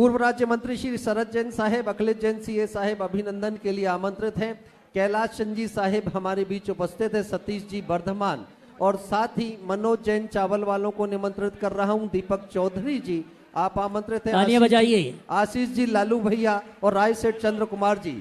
पूर्व राज्य मंत्री श्री शरद जैन साहेब, अखिलेश जैन सीए साहेब अभिनंदन के लिए आमंत्रित हैं। कैलाश चंद जी साहेब हमारे बीच उपस्थित है, सतीश जी वर्धमान, और साथ ही मनोज जैन चावल वालों को निमंत्रित कर रहा हूं। दीपक चौधरी जी आप आमंत्रित हैं। तालियां बजाइए। आशीष जी, लालू भैया और राय सेठ चंद्र कुमार जी,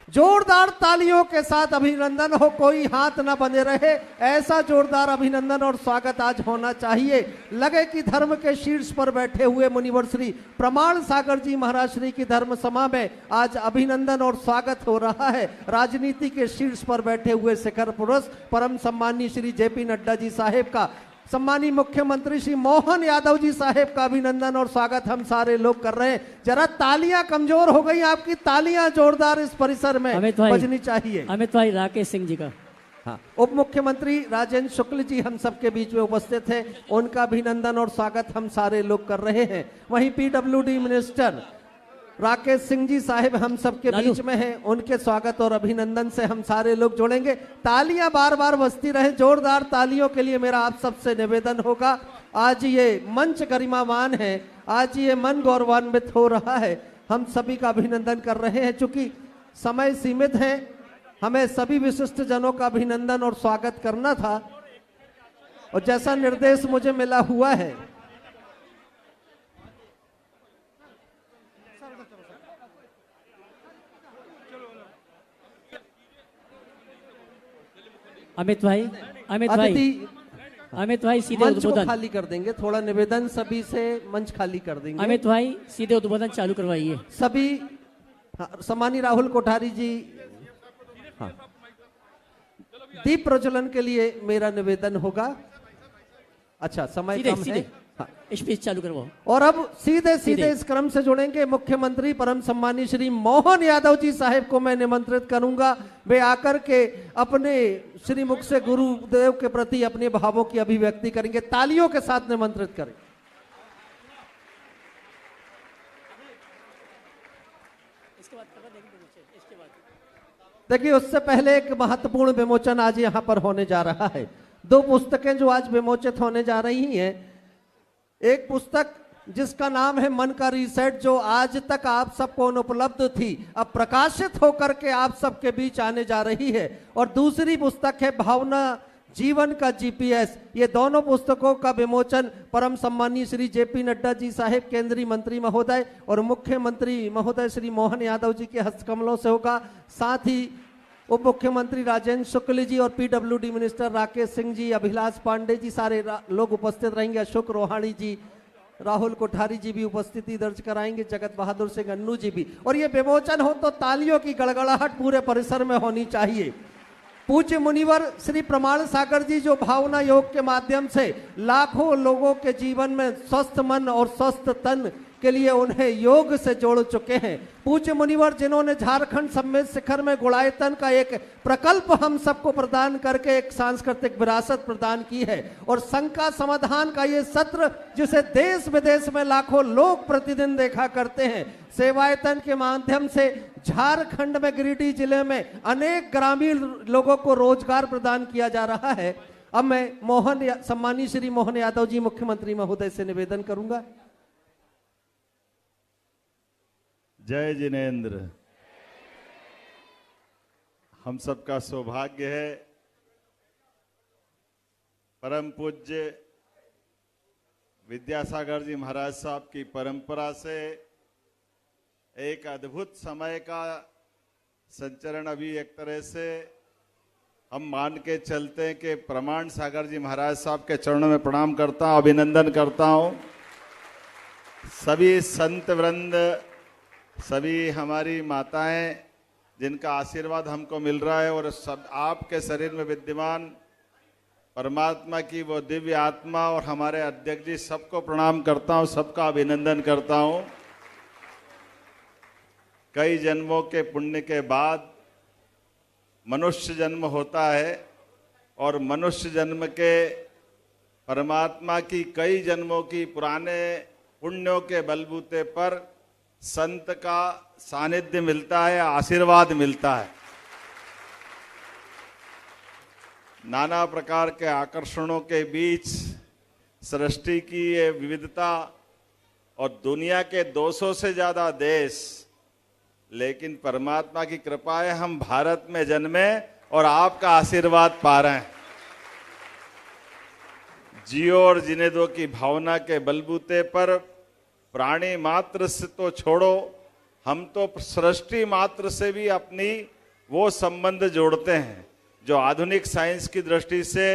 जोरदार तालियों के साथ अभिनंदन हो, कोई हाथ ना बंधे रहे, ऐसा जोरदार अभिनंदन और स्वागत आज होना चाहिए। लगे कि धर्म के शीर्ष पर बैठे हुए मुनिवर श्री प्रमाण सागर जी महाराज श्री की धर्म सभा में आज अभिनंदन और स्वागत हो रहा है। राजनीति के शीर्ष पर बैठे हुए शिखर पुरुष परम सम्मानीय श्री जेपी नड्डा जी साहेब का, सम्मानीय मुख्यमंत्री श्री मोहन यादव जी साहेब का अभिनंदन और स्वागत हम सारे लोग कर रहे हैं। जरा तालियां कमजोर हो गई, आपकी तालियां जोरदार इस परिसर में बजनी चाहिए। अमित भाई राकेश सिंह जी का, हाँ, उप मुख्यमंत्री राजेंद्र शुक्ल जी हम सबके बीच में उपस्थित हैं, उनका अभिनंदन और स्वागत हम सारे लोग कर रहे हैं। वहीं पीडब्ल्यूडी मिनिस्टर राकेश सिंह जी साहेब हम सबके बीच में हैं, उनके स्वागत और अभिनंदन से हम सारे लोग जोड़ेंगे। तालियां बार बार बजती रहे, जोरदार तालियों के लिए मेरा आप सबसे निवेदन होगा। आज ये मंच गरिमावान है, आज ये मन गौरवान्वित हो रहा है, हम सभी का अभिनंदन कर रहे हैं। चूंकि समय सीमित है, हमें सभी विशिष्ट जनों का अभिनंदन और स्वागत करना था और जैसा निर्देश मुझे मिला हुआ है, अमित भाई सीधे मंच को उद्बोधन खाली कर देंगे। थोड़ा निवेदन सभी से, मंच खाली कर देंगे। अमित भाई सीधे उद्बोधन चालू करवाइए सभी। हाँ, सम्मानीय राहुल कोठारी जी, हाँ, दीप प्रज्वलन के लिए मेरा निवेदन होगा। अच्छा, समय कम है, हाँ, स्पीच चालू करवाओ। और अब सीधे इस क्रम से जुड़ेंगे। मुख्यमंत्री परम सम्मानीय श्री मोहन यादव जी साहेब को मैं निमंत्रित करूंगा, वे आकर के अपने श्री मुख से गुरुदेव के प्रति अपने भावों की अभिव्यक्ति करेंगे। तालियों के साथ निमंत्रित करें। देखिए, उससे पहले एक महत्वपूर्ण विमोचन आज यहां पर होने जा रहा है। दो पुस्तकें जो आज विमोचित होने जा रही हैं। एक पुस्तक जिसका नाम है मन का रीसेट, जो आज तक आप सबको अनुपलब्ध थी, अब प्रकाशित होकर के आप सबके बीच आने जा रही है। और दूसरी पुस्तक है भावना जीवन का जीपीएस। ये दोनों पुस्तकों का विमोचन परम सम्मानीय श्री जेपी नड्डा जी साहेब, केंद्रीय मंत्री महोदय और मुख्यमंत्री महोदय श्री मोहन यादव जी के हस्तकमलों से होगा। साथ ही उप मुख्यमंत्री राजेंद्र शुक्ल जी और पीडब्ल्यूडी मिनिस्टर राकेश सिंह जी, अभिलाष पांडे जी, सारे लोग उपस्थित रहेंगे। अशोक रोहाणी जी, राहुल कोठारी जी भी उपस्थिति दर्ज कराएंगे, जगत बहादुर सिंह अन्नू जी भी। और ये विमोचन हो तो तालियों की गड़गड़ाहट पूरे परिसर में होनी चाहिए। पूज्य मुनिवर श्री प्रमाण सागर जी जो भावना योग के माध्यम से लाखों लोगों के जीवन में स्वस्थ मन और स्वस्थ तन के लिए उन्हें योग से जोड़ चुके हैं। पूज्य मुनिवर जिन्होंने झारखंड सम्मेद शिखर में गुणायतन का एक प्रकल्प हम सबको प्रदान करके एक सांस्कृतिक विरासत प्रदान की है। और शंका समाधान का ये सत्र जिसे देश विदेश में लाखों लोग प्रतिदिन देखा करते हैं, सेवायतन के माध्यम से झारखंड में गिरिडीह जिले में अनेक ग्रामीण लोगों को रोजगार प्रदान किया जा रहा है। अब मैं सम्मानीय श्री मोहन यादव जी मुख्यमंत्री महोदय से निवेदन करूंगा। जय जिनेन्द्र। हम सबका सौभाग्य है परम पूज्य विद्यासागर जी महाराज साहब की परंपरा से एक अद्भुत समय का संचरण। अभी एक तरह से हम मान के चलते हैं कि प्रमाण सागर जी महाराज साहब के चरणों में प्रणाम करता हूँ, अभिनंदन करता हूँ। सभी संत वृंद, सभी हमारी माताएं जिनका आशीर्वाद हमको मिल रहा है, और सब आपके शरीर में विद्यमान परमात्मा की वो दिव्य आत्मा और हमारे अध्यक्ष जी, सबको प्रणाम करता हूँ, सबका अभिनंदन करता हूँ। कई जन्मों के पुण्य के बाद मनुष्य जन्म होता है और मनुष्य जन्म के परमात्मा की कई जन्मों की पुराने पुण्यों के बलबूते पर संत का सानिध्य मिलता है, आशीर्वाद मिलता है। नाना प्रकार के आकर्षणों के बीच सृष्टि की ये विविधता और दुनिया के 200 से ज्यादा देश, लेकिन परमात्मा की कृपा है हम भारत में जन्मे और आपका आशीर्वाद पा रहे हैं। जियो और जीने दो की भावना के बलबूते पर प्राणी मात्र से तो छोड़ो, हम तो सृष्टि मात्र से भी अपनी वो संबंध जोड़ते हैं जो आधुनिक साइंस की दृष्टि से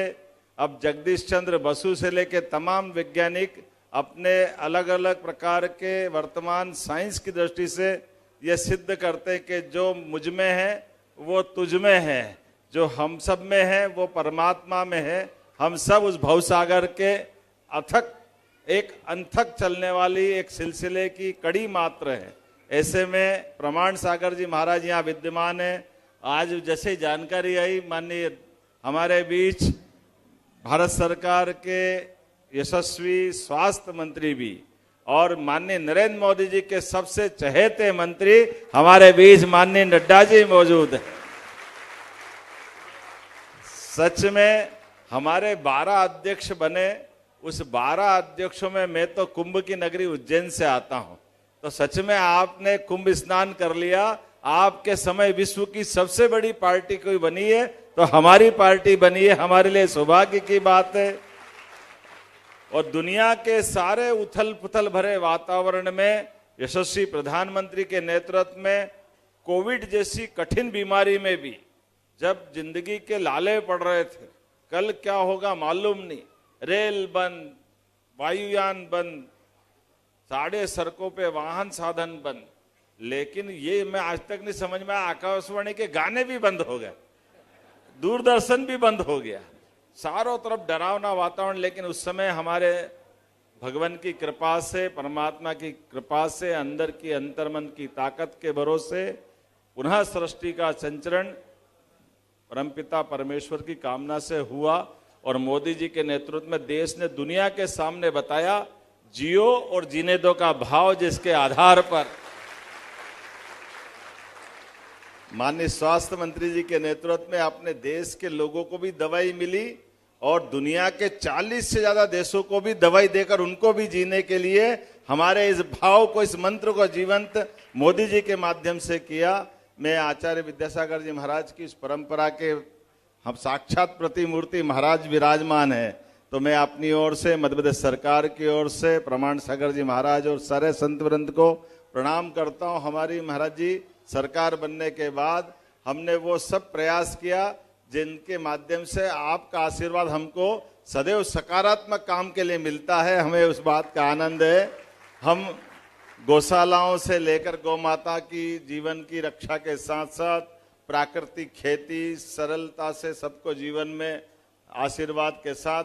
अब जगदीश चंद्र बसु से लेकर तमाम वैज्ञानिक अपने अलग अलग प्रकार के वर्तमान साइंस की दृष्टि से ये सिद्ध करते हैं कि जो मुझ में है वो तुझ में है, जो हम सब में है वो परमात्मा में है। हम सब उस भवसागर के अथक एक अंथक चलने वाली एक सिलसिले की कड़ी मात्र है। ऐसे में प्रमाण सागर जी महाराज यहाँ विद्यमान है। आज जैसे जानकारी आई, माननीय हमारे बीच भारत सरकार के यशस्वी स्वास्थ्य मंत्री भी और माननीय नरेंद्र मोदी जी के सबसे चहेते मंत्री हमारे बीच माननीय नड्डा जी मौजूद है। सच में हमारे 12 अध्यक्ष बने, उस 12 अध्यक्षों में मैं तो कुंभ की नगरी उज्जैन से आता हूं, तो सच में आपने कुंभ स्नान कर लिया। आपके समय विश्व की सबसे बड़ी पार्टी कोई बनी है तो हमारी पार्टी बनी है, हमारे लिए सौभाग्य की बात है। और दुनिया के सारे उथल पुथल भरे वातावरण में यशस्वी प्रधानमंत्री के नेतृत्व में कोविड जैसी कठिन बीमारी में भी जब जिंदगी के लाले पड़ रहे थे, कल क्या होगा मालूम नहीं, रेल बंद, वायुयान बंद, साढ़े सड़कों पे वाहन साधन बंद, लेकिन ये मैं आज तक नहीं समझ में आया, आकाशवाणी के गाने भी बंद हो गए, दूरदर्शन भी बंद हो गया, चारों तरफ डरावना वातावरण। लेकिन उस समय हमारे भगवान की कृपा से, परमात्मा की कृपा से, अंदर की अंतर्मन की ताकत के भरोसे पुनः सृष्टि का संचरण परमपिता परमेश्वर की कामना से हुआ और मोदी जी के नेतृत्व में देश ने दुनिया के सामने बताया जियो और जीने दो का भाव, जिसके आधार पर माननीय स्वास्थ्य मंत्री जी के नेतृत्व में अपने देश के लोगों को भी दवाई मिली और दुनिया के 40 से ज्यादा देशों को भी दवाई देकर उनको भी जीने के लिए हमारे इस भाव को, इस मंत्र को जीवंत मोदी जी के माध्यम से किया। मैं आचार्य विद्यासागर जी महाराज की इस परंपरा के हम साक्षात प्रतिमूर्ति महाराज विराजमान है, तो मैं अपनी ओर से, मध्य प्रदेश सरकार की ओर से प्रमाण सागर जी महाराज और सारे संत वृंद को प्रणाम करता हूं। हमारी महाराज जी सरकार बनने के बाद हमने वो सब प्रयास किया जिनके माध्यम से आपका आशीर्वाद हमको सदैव सकारात्मक काम के लिए मिलता है, हमें उस बात का आनंद है। हम गौशालाओं से लेकर गौ माता की जीवन की रक्षा के साथ साथ प्राकृतिक खेती, सरलता से सबको जीवन में आशीर्वाद के साथ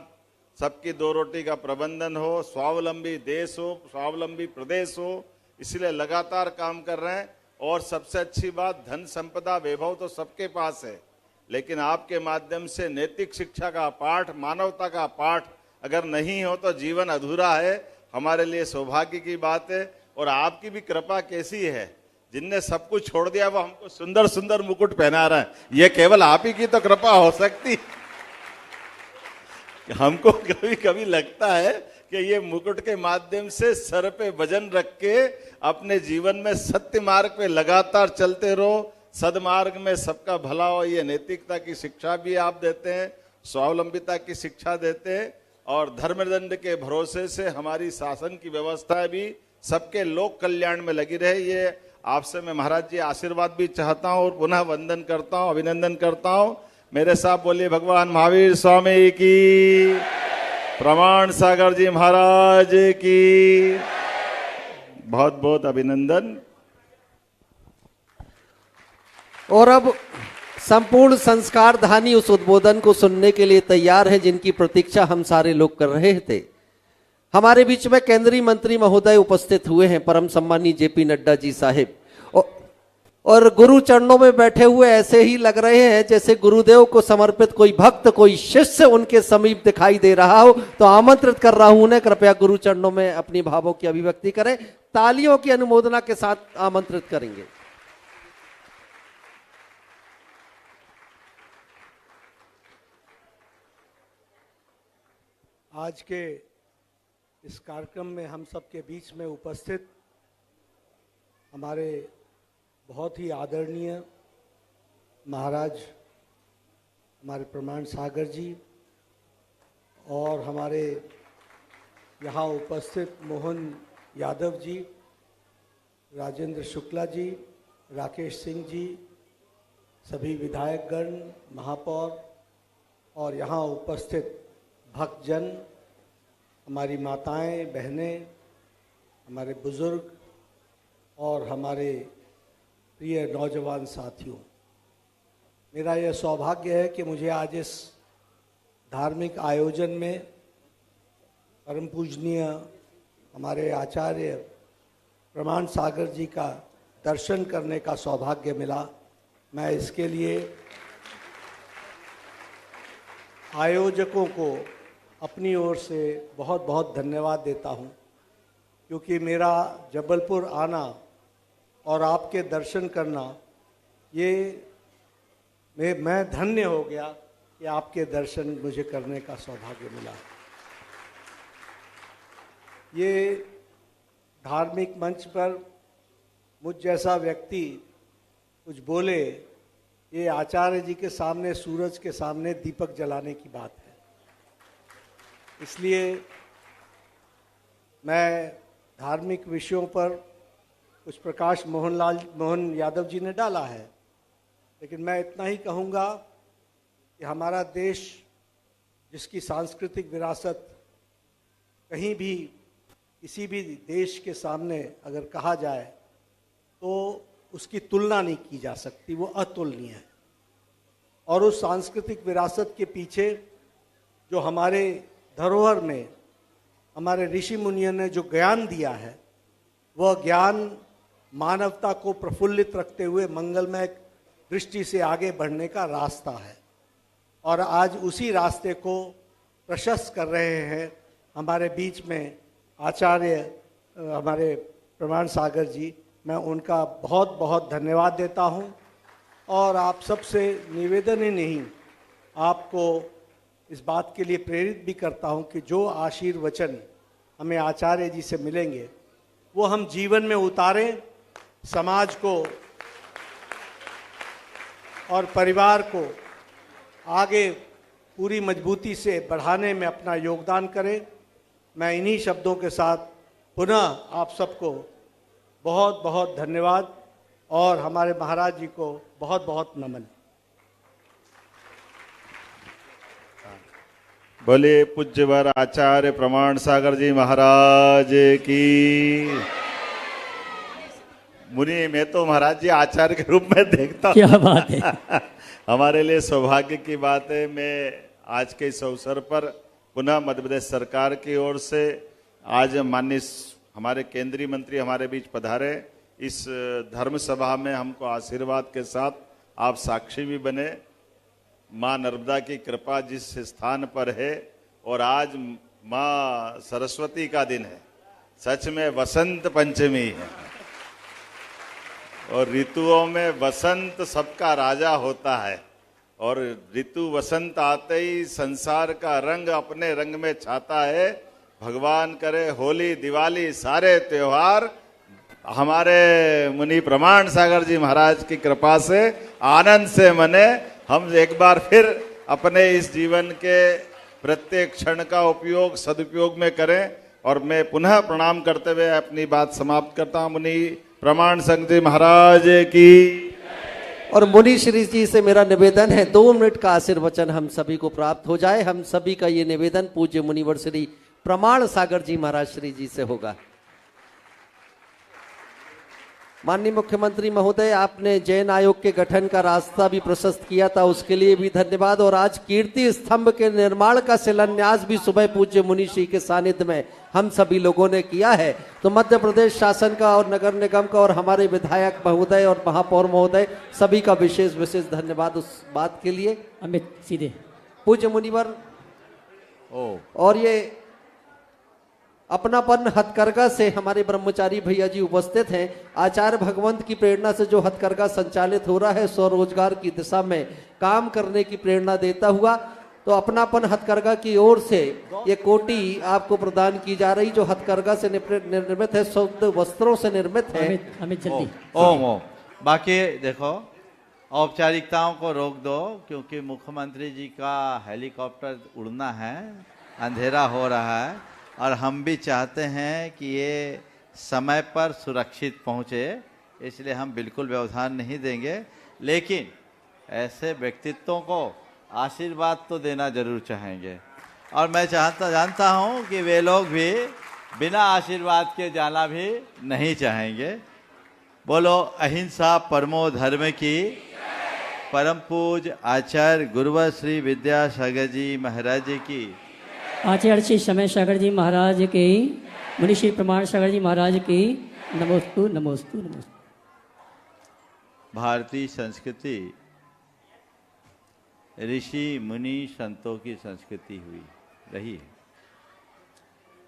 सबकी दो रोटी का प्रबंधन हो, स्वावलंबी देश हो, स्वावलंबी प्रदेश हो, इसलिए लगातार काम कर रहे हैं। और सबसे अच्छी बात, धन संपदा वैभव तो सबके पास है, लेकिन आपके माध्यम से नैतिक शिक्षा का पाठ, मानवता का पाठ अगर नहीं हो तो जीवन अधूरा है। हमारे लिए सौभाग्य की बात है। और आपकी भी कृपा कैसी है, जिनने सब कुछ छोड़ दिया वो हमको सुंदर सुंदर मुकुट पहना रहा है, ये केवल आप ही की तो कृपा हो सकती। हमको कभी कभी लगता है कि ये मुकुट के माध्यम से सर पे वजन रख के अपने जीवन में सत्य मार्ग पे लगातार चलते रहो, सदमार्ग में सबका भला हो, ये नैतिकता की शिक्षा भी आप देते हैं, स्वावलंबिता की शिक्षा देते हैं और धर्मदंड के भरोसे से हमारी शासन की व्यवस्था भी सबके लोक कल्याण में लगी रहे। ये आपसे मैं महाराज जी आशीर्वाद भी चाहता हूं और पुनः वंदन करता हूं, अभिनंदन करता हूं। मेरे साथ बोलिए भगवान महावीर स्वामी की, प्रमाण सागर जी महाराज की बहुत बहुत अभिनंदन। और अब संपूर्ण संस्कार धानी उस उद्बोधन को सुनने के लिए तैयार हैं जिनकी प्रतीक्षा हम सारे लोग कर रहे थे। हमारे बीच में केंद्रीय मंत्री महोदय उपस्थित हुए हैं, परम सम्मानी जेपी नड्डा जी साहिब, और गुरु चरणों में बैठे हुए ऐसे ही लग रहे हैं जैसे गुरुदेव को समर्पित कोई भक्त, कोई शिष्य उनके समीप दिखाई दे रहा हो। तो आमंत्रित कर रहा हूं उन्हें, कृपया गुरु चरणों में अपनी भावों की अभिव्यक्ति करें। तालियों की अनुमोदना के साथ आमंत्रित करेंगे। आज के इस कार्यक्रम में हम सबके बीच में उपस्थित हमारे बहुत ही आदरणीय महाराज हमारे प्रमाण सागर जी और हमारे यहाँ उपस्थित मोहन यादव जी, राजेंद्र शुक्ला जी, राकेश सिंह जी, सभी विधायकगण, महापौर और यहाँ उपस्थित भक्तजन, हमारी माताएं, बहनें, हमारे बुजुर्ग और हमारे प्रिय नौजवान साथियों, मेरा यह सौभाग्य है कि मुझे आज इस धार्मिक आयोजन में परम पूजनीय हमारे आचार्य प्रमाण सागर जी का दर्शन करने का सौभाग्य मिला। मैं इसके लिए आयोजकों को अपनी ओर से बहुत बहुत धन्यवाद देता हूं, क्योंकि मेरा जबलपुर आना और आपके दर्शन करना ये मैं धन्य हो गया कि आपके दर्शन मुझे करने का सौभाग्य मिला। ये धार्मिक मंच पर मुझ जैसा व्यक्ति कुछ बोले, ये आचार्य जी के सामने, सूरज के सामने दीपक जलाने की बात है। इसलिए मैं धार्मिक विषयों पर कुछ प्रकाश मोहन यादव जी ने डाला है, लेकिन मैं इतना ही कहूँगा कि हमारा देश, जिसकी सांस्कृतिक विरासत कहीं भी किसी भी देश के सामने अगर कहा जाए तो उसकी तुलना नहीं की जा सकती, वो अतुलनीय है। और उस सांस्कृतिक विरासत के पीछे जो हमारे धरोहर में हमारे ऋषि मुनियों ने जो ज्ञान दिया है, वह ज्ञान मानवता को प्रफुल्लित रखते हुए मंगलमय दृष्टि से आगे बढ़ने का रास्ता है। और आज उसी रास्ते को प्रशस्त कर रहे हैं हमारे बीच में आचार्य हमारे प्रमाण सागर जी। मैं उनका बहुत बहुत धन्यवाद देता हूं और आप सबसे निवेदन ही नहीं, आपको इस बात के लिए प्रेरित भी करता हूं कि जो आशीर्वचन हमें आचार्य जी से मिलेंगे वो हम जीवन में उतारें, समाज को और परिवार को आगे पूरी मजबूती से बढ़ाने में अपना योगदान करें। मैं इन्हीं शब्दों के साथ पुनः आप सबको बहुत बहुत धन्यवाद और हमारे महाराज जी को बहुत बहुत नमन। बोले पूज्यवर आचार्य प्रमाण सागर जी महाराज की। मुनि, मैं तो महाराज जी आचार्य के रूप में देखता हूँ। क्या बात है। हमारे लिए सौभाग्य की बात है। मैं आज के इस अवसर पर पुनः मध्य प्रदेश सरकार की ओर से आज माननीय हमारे केंद्रीय मंत्री हमारे बीच पधारे। इस धर्म सभा में हमको आशीर्वाद के साथ आप साक्षी भी बने। माँ नर्मदा की कृपा जिस स्थान पर है, और आज माँ सरस्वती का दिन है, सच में वसंत पंचमी है। और ऋतुओं में वसंत सबका राजा होता है, और ऋतु वसंत आते ही संसार का रंग अपने रंग में छाता है। भगवान करे होली दिवाली सारे त्योहार हमारे मुनि प्रमाण सागर जी महाराज की कृपा से आनंद से मने। हम एक बार फिर अपने इस जीवन के प्रत्येक क्षण का उपयोग सदुपयोग में करें। और मैं पुनः प्रणाम करते हुए अपनी बात समाप्त करता हूं। मुनि प्रमाण सागर जी महाराज की। और मुनि श्री जी से मेरा निवेदन है, 2 मिनट का आशीर्वचन हम सभी को प्राप्त हो जाए। हम सभी का ये निवेदन पूज्य मुनिवर श्री प्रमाण सागर जी महाराज श्री जी से होगा। माननीय मुख्यमंत्री महोदय, आपने जैन आयोग के गठन का रास्ता भी प्रशस्त किया था, उसके लिए भी धन्यवाद। और आज कीर्ति स्तंभ के निर्माण का शिलान्यास भी सुबह पूज्य मुनि श्री के सानिध्य में हम सभी लोगों ने किया है। तो मध्य प्रदेश शासन का और नगर निगम का और हमारे विधायक महोदय और महापौर महोदय सभी का विशेष विशेष धन्यवाद उस बात के लिए। अमित सीधे। पूज्य मुनिवर, और ये अपनापन हथकरघा से हमारे ब्रह्मचारी भैया जी उपस्थित हैं। आचार्य भगवंत की प्रेरणा से जो हथकरघा संचालित हो रहा है, स्वरोजगार की दिशा में काम करने की प्रेरणा देता हुआ, तो अपनापन हथकरघा की ओर से ये कोटी आपको प्रदान की जा रही, जो हथकरघा से निर्मित है, शुद्ध वस्त्रों से निर्मित है। अमित जल्दी ओम ओम। बाकी देखो, औपचारिकताओं को रोक दो, क्योंकि मुख्यमंत्री जी का हेलीकॉप्टर उड़ना है, अंधेरा हो रहा है, और हम भी चाहते हैं कि ये समय पर सुरक्षित पहुंचे, इसलिए हम बिल्कुल व्यवधान नहीं देंगे। लेकिन ऐसे व्यक्तित्वों को आशीर्वाद तो देना जरूर चाहेंगे, और मैं जानता हूं कि वे लोग भी बिना आशीर्वाद के जाना भी नहीं चाहेंगे। बोलो अहिंसा परमो धर्म की। परम पूज्य आचार्य गुरुवर श्री विद्यासागर जी महाराज जी की। आचार्य श्री समय सागर जी महाराज की, मुनि श्री प्रमाण सागर जी महाराज की नमोस्तु नमोस्तु नमोस्तु। भारतीय संस्कृति ऋषि मुनि संतों की संस्कृति हुई रही है।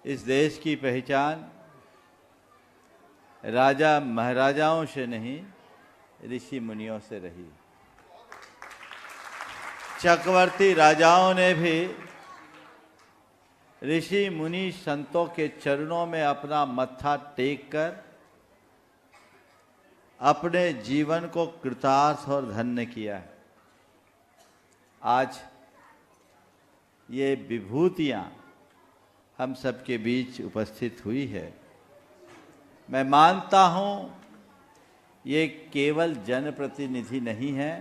इस देश की पहचान राजा महाराजाओं से नहीं, ऋषि मुनियों से रही। चक्रवर्ती राजाओं ने भी ऋषि मुनि संतों के चरणों में अपना मत्था टेक कर अपने जीवन को कृतार्थ और धन्य किया है। आज ये विभूतियां हम सबके बीच उपस्थित हुई है। मैं मानता हूं ये केवल जनप्रतिनिधि नहीं है,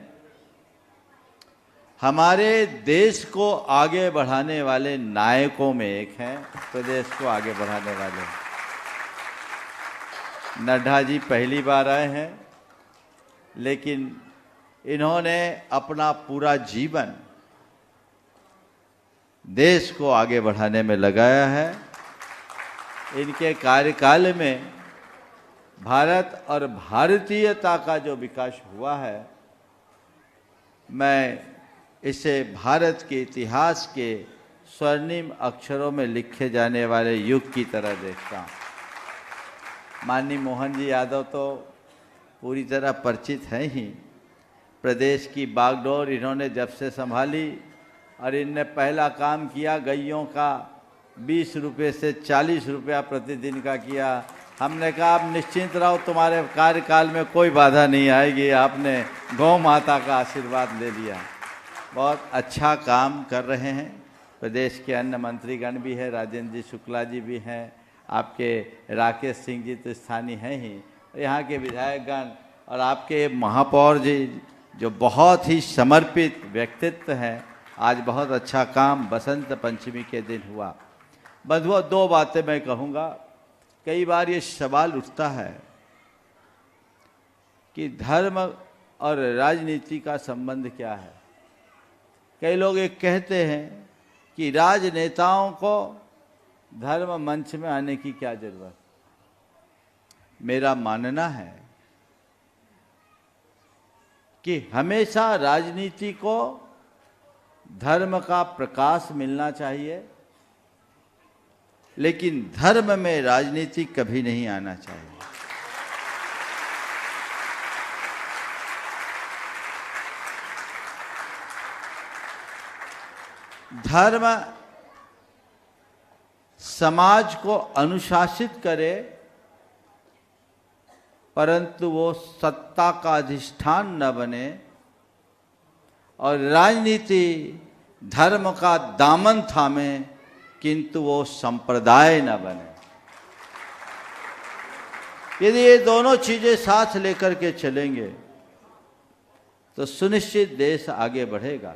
हमारे देश को आगे बढ़ाने वाले नायकों में एक हैं, प्रदेश को आगे बढ़ाने वाले। नड्डा जी पहली बार आए हैं, लेकिन इन्होंने अपना पूरा जीवन देश को आगे बढ़ाने में लगाया है। इनके कार्यकाल में भारत और भारतीयता का जो विकास हुआ है, मैं इसे भारत के इतिहास के स्वर्णिम अक्षरों में लिखे जाने वाले युग की तरह देखता हूँ। माननीय मोहन जी यादव तो पूरी तरह परिचित हैं ही। प्रदेश की बागडोर इन्होंने जब से संभाली, और इनने पहला काम किया, गैयों का 20 रुपये से 40 रुपया प्रतिदिन का किया। हमने कहा आप निश्चिंत रहो, तुम्हारे कार्यकाल में कोई बाधा नहीं आएगी। आपने गौ माता का आशीर्वाद ले लिया। बहुत अच्छा काम कर रहे हैं। प्रदेश के अन्य मंत्रीगण भी हैं, राजेंद्र जी शुक्ला जी भी हैं, आपके राकेश सिंह जी तो स्थानीय हैं ही, यहाँ के विधायकगण, और आपके महापौर जी जो बहुत ही समर्पित व्यक्तित्व हैं। आज बहुत अच्छा काम बसंत पंचमी के दिन हुआ। बंधुओं, दो बातें मैं कहूँगा। कई बार ये सवाल उठता है कि धर्म और राजनीति का संबंध क्या है। कई लोग ये कहते हैं कि राजनेताओं को धर्म मंच में आने की क्या जरूरत। मेरा मानना है कि हमेशा राजनीति को धर्म का प्रकाश मिलना चाहिए, लेकिन धर्म में राजनीति कभी नहीं आना चाहिए। धर्म समाज को अनुशासित करे, परंतु वो सत्ता का अधिष्ठान न बने, और राजनीति धर्म का दामन थामे, किंतु वो संप्रदाय न बने। यदि ये दोनों चीजें साथ लेकर के चलेंगे तो सुनिश्चित देश आगे बढ़ेगा।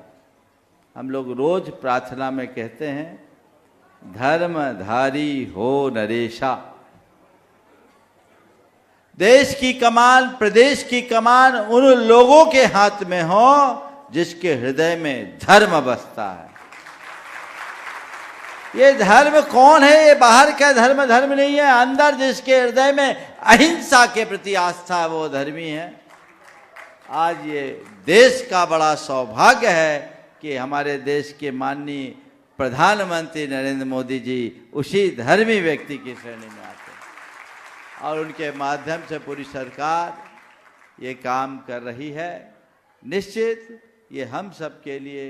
हम लोग रोज प्रार्थना में कहते हैं, धर्मधारी हो नरेशा। देश की कमान, प्रदेश की कमान उन लोगों के हाथ में हो जिसके हृदय में धर्म बसता है। ये धर्म कौन है? ये बाहर का धर्म धर्म नहीं है। अंदर जिसके हृदय में अहिंसा के प्रति आस्था है, वो धर्मी है। आज ये देश का बड़ा सौभाग्य है कि हमारे देश के माननीय प्रधानमंत्री नरेंद्र मोदी जी उसी धर्मी व्यक्ति की श्रेणी में आते हैं, और उनके माध्यम से पूरी सरकार ये काम कर रही है। निश्चित ये हम सब के लिए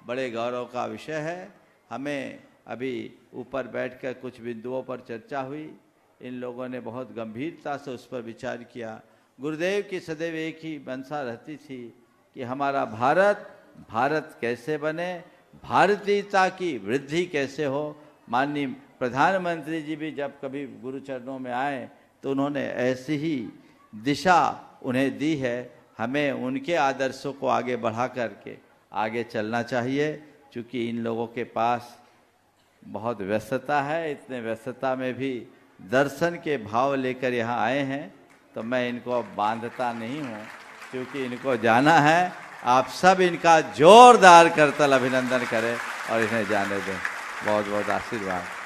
बड़े गौरव का विषय है। हमें अभी ऊपर बैठकर कुछ बिंदुओं पर चर्चा हुई, इन लोगों ने बहुत गंभीरता से उस पर विचार किया। गुरुदेव की सदैव एक ही मंशा रहती थी कि हमारा भारत कैसे बने, भारतीयता की वृद्धि कैसे हो। माननीय प्रधानमंत्री जी भी जब कभी गुरु चरणों में आए तो उन्होंने ऐसी ही दिशा उन्हें दी है। हमें उनके आदर्शों को आगे बढ़ा करके आगे चलना चाहिए, क्योंकि इन लोगों के पास बहुत व्यस्तता है। इतने व्यस्तता में भी दर्शन के भाव लेकर यहाँ आए हैं, तो मैं इनको अब बांधता नहीं हूँ, क्योंकि इनको जाना है। आप सब इनका जोरदार करतल अभिनंदन करें और इन्हें जाने दें। बहुत बहुत आशीर्वाद।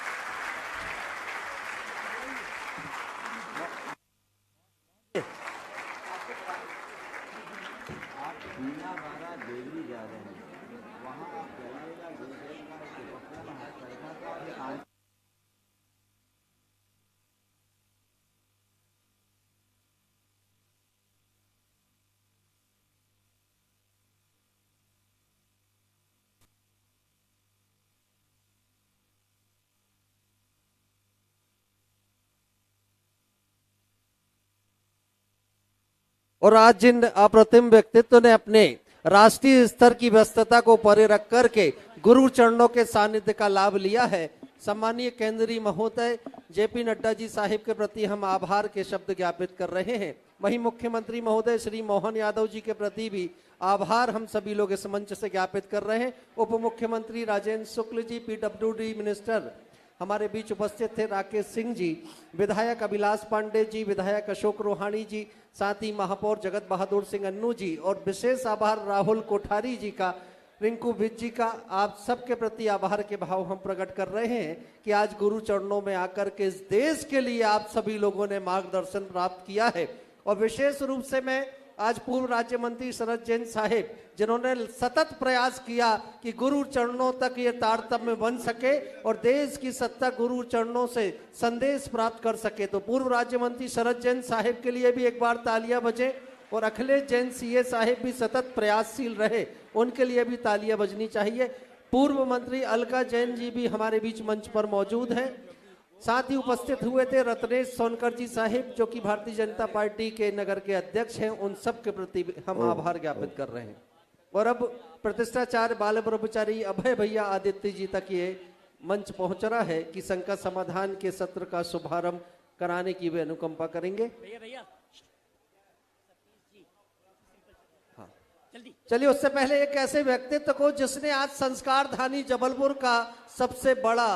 और आज जिन अप्रतिम व्यक्तित्व ने अपने राष्ट्रीय स्तर की व्यस्तता को परे रख करके गुरु चरणों के सानिध्य का लाभ लिया है, सम्मानीय केंद्रीय महोदय जेपी नड्डा जी साहिब के प्रति हम आभार के शब्द ज्ञापित कर रहे हैं। वहीं मुख्यमंत्री महोदय श्री मोहन यादव जी के प्रति भी आभार हम सभी लोग इस मंच से ज्ञापित कर रहे हैं। उप मुख्यमंत्री राजेंद्र शुक्ल जी, पीडब्ल्यूडी मिनिस्टर हमारे बीच उपस्थित थे राकेश सिंह जी, विधायक अभिलाष पांडे जी, विधायक अशोक रोहाणी जी, साथ ही महापौर जगत बहादुर सिंह अन्नू जी, और विशेष आभार राहुल कोठारी जी का, रिंकू विज जी का। आप सबके प्रति आभार के भाव हम प्रकट कर रहे हैं कि आज गुरु चरणों में आकर के इस देश के लिए आप सभी लोगों ने मार्गदर्शन प्राप्त किया है। और विशेष रूप से मैं आज पूर्व राज्य मंत्री शरद जैन साहिब, जिन्होंने सतत प्रयास किया कि गुरु चरणों तक ये तारतम्य बन सके और देश की सत्ता गुरु चरणों से संदेश प्राप्त कर सके, तो पूर्व राज्य मंत्री शरद जैन साहिब के लिए भी एक बार तालियां बजे। और अखिलेश जैन सीए साहिब भी सतत प्रयासशील रहे, उनके लिए भी तालियां बजनी चाहिए। पूर्व मंत्री अलका जैन जी भी हमारे बीच मंच पर मौजूद हैं। साथ ही उपस्थित हुए थे रत्नेश सोनकर जी साहिब, जो कि भारतीय जनता पार्टी के नगर के अध्यक्ष हैं। उन सब के प्रति हम आभार ज्ञापित कर रहे हैं। और अब प्रतिष्ठाचार्य बाल ब्रह्मचारी अभय भैया आदित्य जी तक ये मंच पहुंच रहा है कि संकट समाधान के सत्र का शुभारंभ कराने की वे अनुकंपा करेंगे। हाँ, चलिए, उससे पहले एक ऐसे व्यक्तित्व को जिसने आज संस्कार धानी जबलपुर का सबसे बड़ा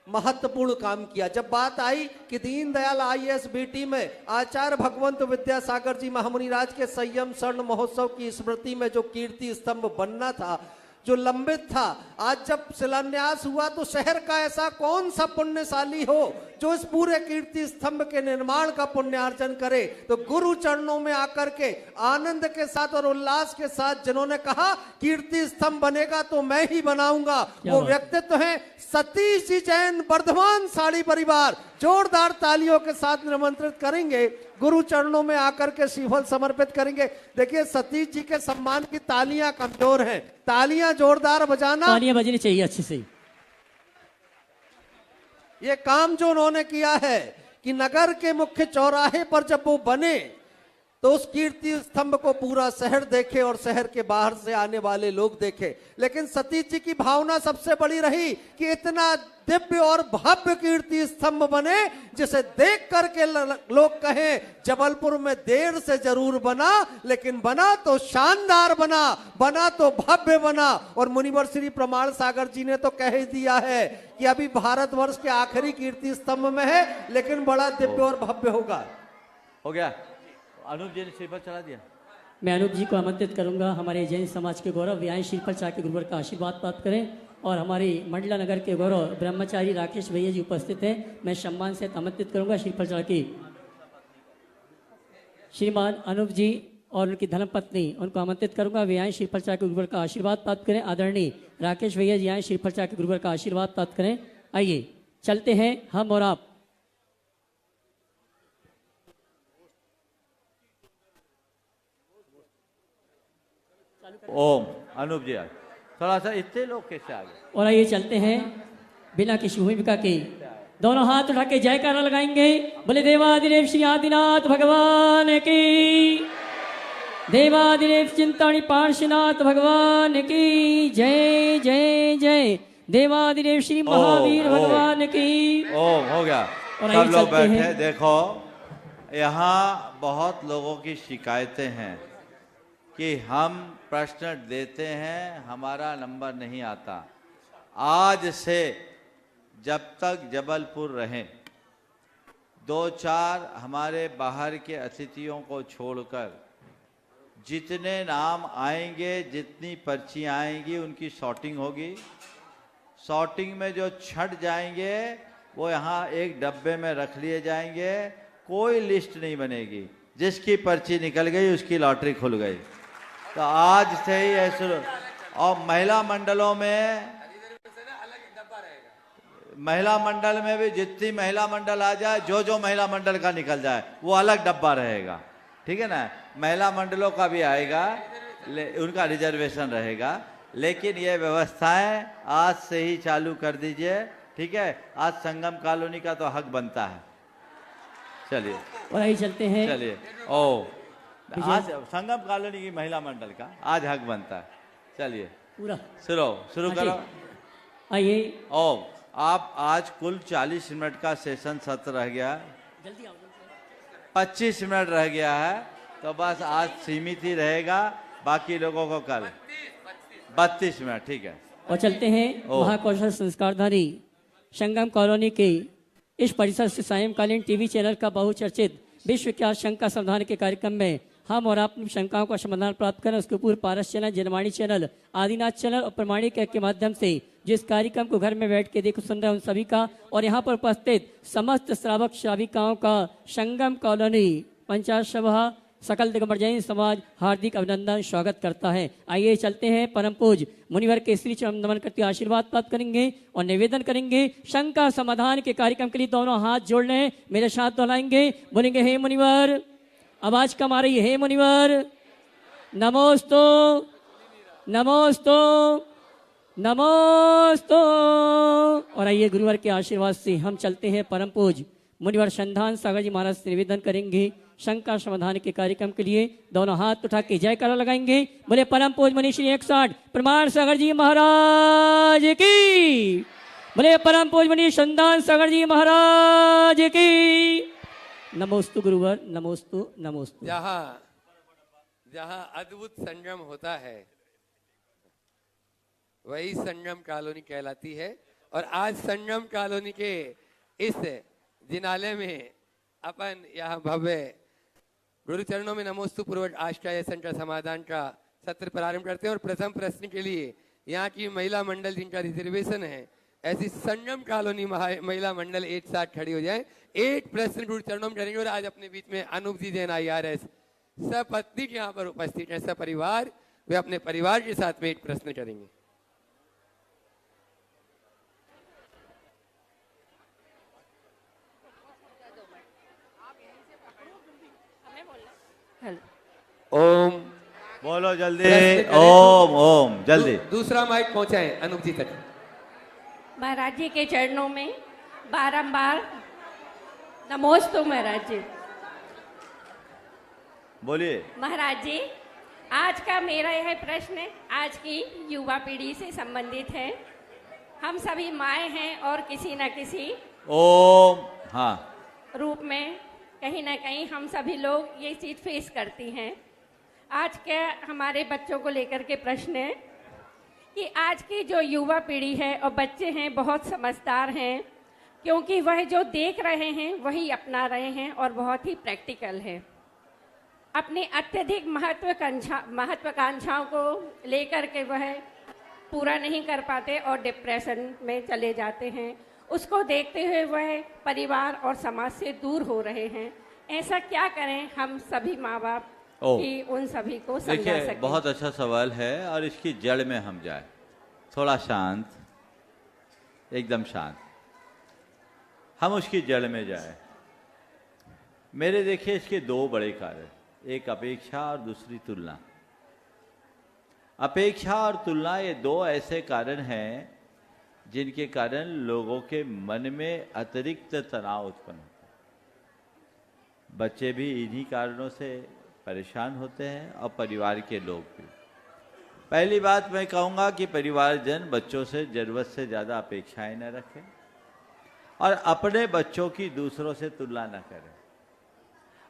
महत्वपूर्ण काम किया। जब बात आई कि दीनदयाल IAS-BT में आचार्य भगवंत विद्यासागर जी महामुनिराज के संयम स्वर्ण महोत्सव की स्मृति में जो कीर्ति स्तंभ बनना था, जो लंबित था, आज जब शिलान्यास हुआ तो शहर का ऐसा कौन सा पुण्यशाली हो जो इस पूरे कीर्ति स्तंभ के निर्माण का पुण्यार्जन करे। तो गुरु चरणों में आकर के आनंद के साथ और उल्लास के साथ जिन्होंने कहा कीर्ति स्तंभ बनेगा तो मैं ही बनाऊंगा, वो व्यक्तित्व है सतीश जी जैन, वर्धमान साड़ी परिवार। जोरदार तालियों के साथ निमंत्रित करेंगे, गुरु चरणों में आकर के श्रीफल समर्पित करेंगे। देखिए, सतीश जी के सम्मान की तालियां कमजोर हैं, तालियां जोरदार बजाना, तालियां बजनी चाहिए अच्छे से। ये काम जो उन्होंने किया है कि नगर के मुख्य चौराहे पर जब वो बने तो उस कीर्ति स्तंभ को पूरा शहर देखे और शहर के बाहर से आने वाले लोग देखे। लेकिन सतीश जी की भावना सबसे बड़ी रही कि इतना दिव्य और भव्य कीर्ति स्तंभ बने जिसे देख करके लोग कहें जबलपुर में देर से जरूर बना, लेकिन बना तो शानदार बना, बना तो भव्य बना। और मुनिवर श्री प्रमाण सागर जी ने तो कह ही दिया है कि अभी भारतवर्ष के आखिरी कीर्ति स्तंभ में है, लेकिन बड़ा दिव्य और भव्य होगा। हो गया। अनूप जी ने श्रीफल चढ़ा दिया। मैं अनूप जी को आमंत्रित करूंगा, हमारे जैन समाज के गौरव व्याय श्रीफल चढ़ा के गुरुवर का आशीर्वाद प्राप्त करें। और हमारी मंडला नगर के गौरव ब्रह्मचारी राकेश भैया जी उपस्थित हैं, मैं सम्मान से आमंत्रित करूंगा श्रीफल चढ़ा के। श्रीमान अनूप जी और उनकी धर्मपत्नी, उनको आमंत्रित करूंगा, वे आए श्रीफल चढ़ा के गुरुवर का आशीर्वाद प्राप्त करें। आदरणीय राकेश भैया जी आए श्रीफल चढ़ा के गुरुवर का आशीर्वाद प्राप्त करें। आइए चलते हैं हम और आप। ओम अनूप जी थोड़ा सा इतने लोग कैसे आ गए? और आइए चलते हैं बिना किसी भूमिका के दोनों हाथ उठा के जयकारा लगाएंगे। बोले देवादिदेव श्री आदिनाथ भगवान की, देवादिदेव चिंतामणि पार्श्वनाथ भगवान की जय जय जय, देवादिदेव श्री महावीर ओ, भगवान की। ओम हो गया। और सब आइए लोग चलते बैठे। हैं। देखो यहाँ बहुत लोगों की शिकायतें हैं कि हम प्रश्न देते हैं, हमारा नंबर नहीं आता। आज से जब तक जबलपुर रहें, 2-4 हमारे बाहर के अतिथियों को छोड़कर जितने नाम आएंगे, जितनी पर्चियाँ आएंगी, उनकी शॉर्टिंग होगी। शॉर्टिंग में जो छट जाएंगे वो यहाँ एक डब्बे में रख लिए जाएंगे। कोई लिस्ट नहीं बनेगी, जिसकी पर्ची निकल गई उसकी लॉटरी खुल गई। तो आज से ही ऐसे। और महिला मंडलों में, महिला मंडल में भी जितनी महिला मंडल आ जाए, जो महिला मंडल का निकल जाए वो अलग डब्बा रहेगा, ठीक है ना। महिला मंडलों का भी आएगा, उनका रिजर्वेशन रहेगा। लेकिन ये व्यवस्थाएं आज से ही चालू कर दीजिए, ठीक है। आज संगम कॉलोनी का तो हक बनता है। चलिए और आइए चलते हैं। चलिए। ओ आज संगम कॉलोनी की महिला मंडल का आज हक बनता है। चलिए पूरा शुरू करो। आइए ओ आप आज कुल 40 मिनट का सेशन सत्र रह गया, जल्दी आओ। 25 मिनट रह गया है, तो बस आज सीमित ही रहेगा। बाकी लोगों को कल 32 मिनट, ठीक है। और चलते हैं महाकौशल संस्कारधारी संगम कॉलोनी के इस परिसर से सायंकालीन टीवी चैनल का बहुचर्चित विश्व विख्यात शंका समाधान के कार्यक्रम में हम और आप अपनी शंकाओं का समाधान प्राप्त करें। उसके पूर्व Paras channel, Janvani channel, Adinath channel और प्रमाणिक के माध्यम से जिस कार्यक्रम को घर में बैठ के देखो सुन रहे हैं उन सभी का और यहाँ पर उपस्थित समस्त श्रावक श्राविकाओं का संगम कॉलोनी पंचायत सभा सकल दिगंबर जैन समाज हार्दिक अभिनंदन स्वागत करता है। आइए चलते हैं परम पूज मुनिवर के श्री चरण नमन करते आशीर्वाद प्राप्त करेंगे और निवेदन करेंगे। शंका समाधान के कार्यक्रम के लिए दोनों हाथ जोड़ लें, मेरे साथ दोहराएंगे, बोलेंगे हे मुनिवर। आवाज कम आ रही है, हे मुनिवर नमोस्तु नमोस्तु नमोस्तु। और आइए गुरुवर के आशीर्वाद से हम चलते हैं परम पूज मुनिवर संधान सागर जी महाराज से निवेदन करेंगे। शंका समाधान के कार्यक्रम के लिए दोनों हाथ उठा के जयकारा लगाएंगे। बोले परम पूज मनीषी श्री 160 प्रमाण सागर जी महाराज की। बोले परम पूज मनीषी संधान सागर जी महाराज की। नमोस्तु गुरुवर, नमोस्तु नमोस्तु। जहाँ अद्भुत संगम होता है वही संगम कॉलोनी कहलाती है। और आज संगम कॉलोनी के इस जिनालय में अपन यहाँ भव्य गुरु चरणों में नमोस्तु पूर्वक आज का यह संकट समाधान का सत्र प्रारंभ करते हैं। और प्रथम प्रश्न के लिए यहाँ की महिला मंडल जिनका रिजर्वेशन है, ऐसी संगम कॉलोनी महिला मंडल एक साथ खड़ी हो जाए। एक प्रश्न गुरु चरणों में करेंगे। और आज अपने बीच में अनूप जी जैन IRS सपत्नी के यहाँ पर उपस्थित है, सपरिवार, वे अपने परिवार के साथ में एक प्रश्न करेंगे। ओम बोलो जल्दी, ओम ओम जल्दी। दूसरा माइक पहुंचाएं अनूप जी तक। महाराज जी के चरणों में बारंबार नमोस्तु महाराज जी। बोलिए महाराज जी, आज का मेरा यह प्रश्न आज की युवा पीढ़ी से संबंधित है। हम सभी माएँ हैं और किसी न किसी ओम हाँ रूप में कहीं ना कहीं हम सभी लोग ये चीज़ फेस करती हैं। आज के हमारे बच्चों को लेकर के प्रश्न है कि आज की जो युवा पीढ़ी है और बच्चे हैं बहुत समझदार हैं, क्योंकि वह जो देख रहे हैं वही अपना रहे हैं और बहुत ही प्रैक्टिकल है। अपनी अत्यधिक महत्वाकांक्षाओं को लेकर के वह पूरा नहीं कर पाते और डिप्रेशन में चले जाते हैं। उसको देखते हुए वह परिवार और समाज से दूर हो रहे हैं। ऐसा क्या करें हम सभी माँ बाप कि उन सभी को समझा देखिए, सकें? बहुत अच्छा सवाल है और इसकी जड़ में हम जाए। थोड़ा शांत, एकदम शांत, हम उसकी जड़ में जाए। मेरे देखिए इसके दो बड़े कार्य, एक अपेक्षा और दूसरी तुलना। अपेक्षा और तुलना ये दो ऐसे कारण हैं जिनके कारण लोगों के मन में अतिरिक्त तनाव उत्पन्न होता है। बच्चे भी इन्हीं कारणों से परेशान होते हैं और परिवार के लोग भी। पहली बात मैं कहूँगा कि परिवारजन बच्चों से ज़रूरत से ज़्यादा अपेक्षाएं न रखें और अपने बच्चों की दूसरों से तुलना न करें,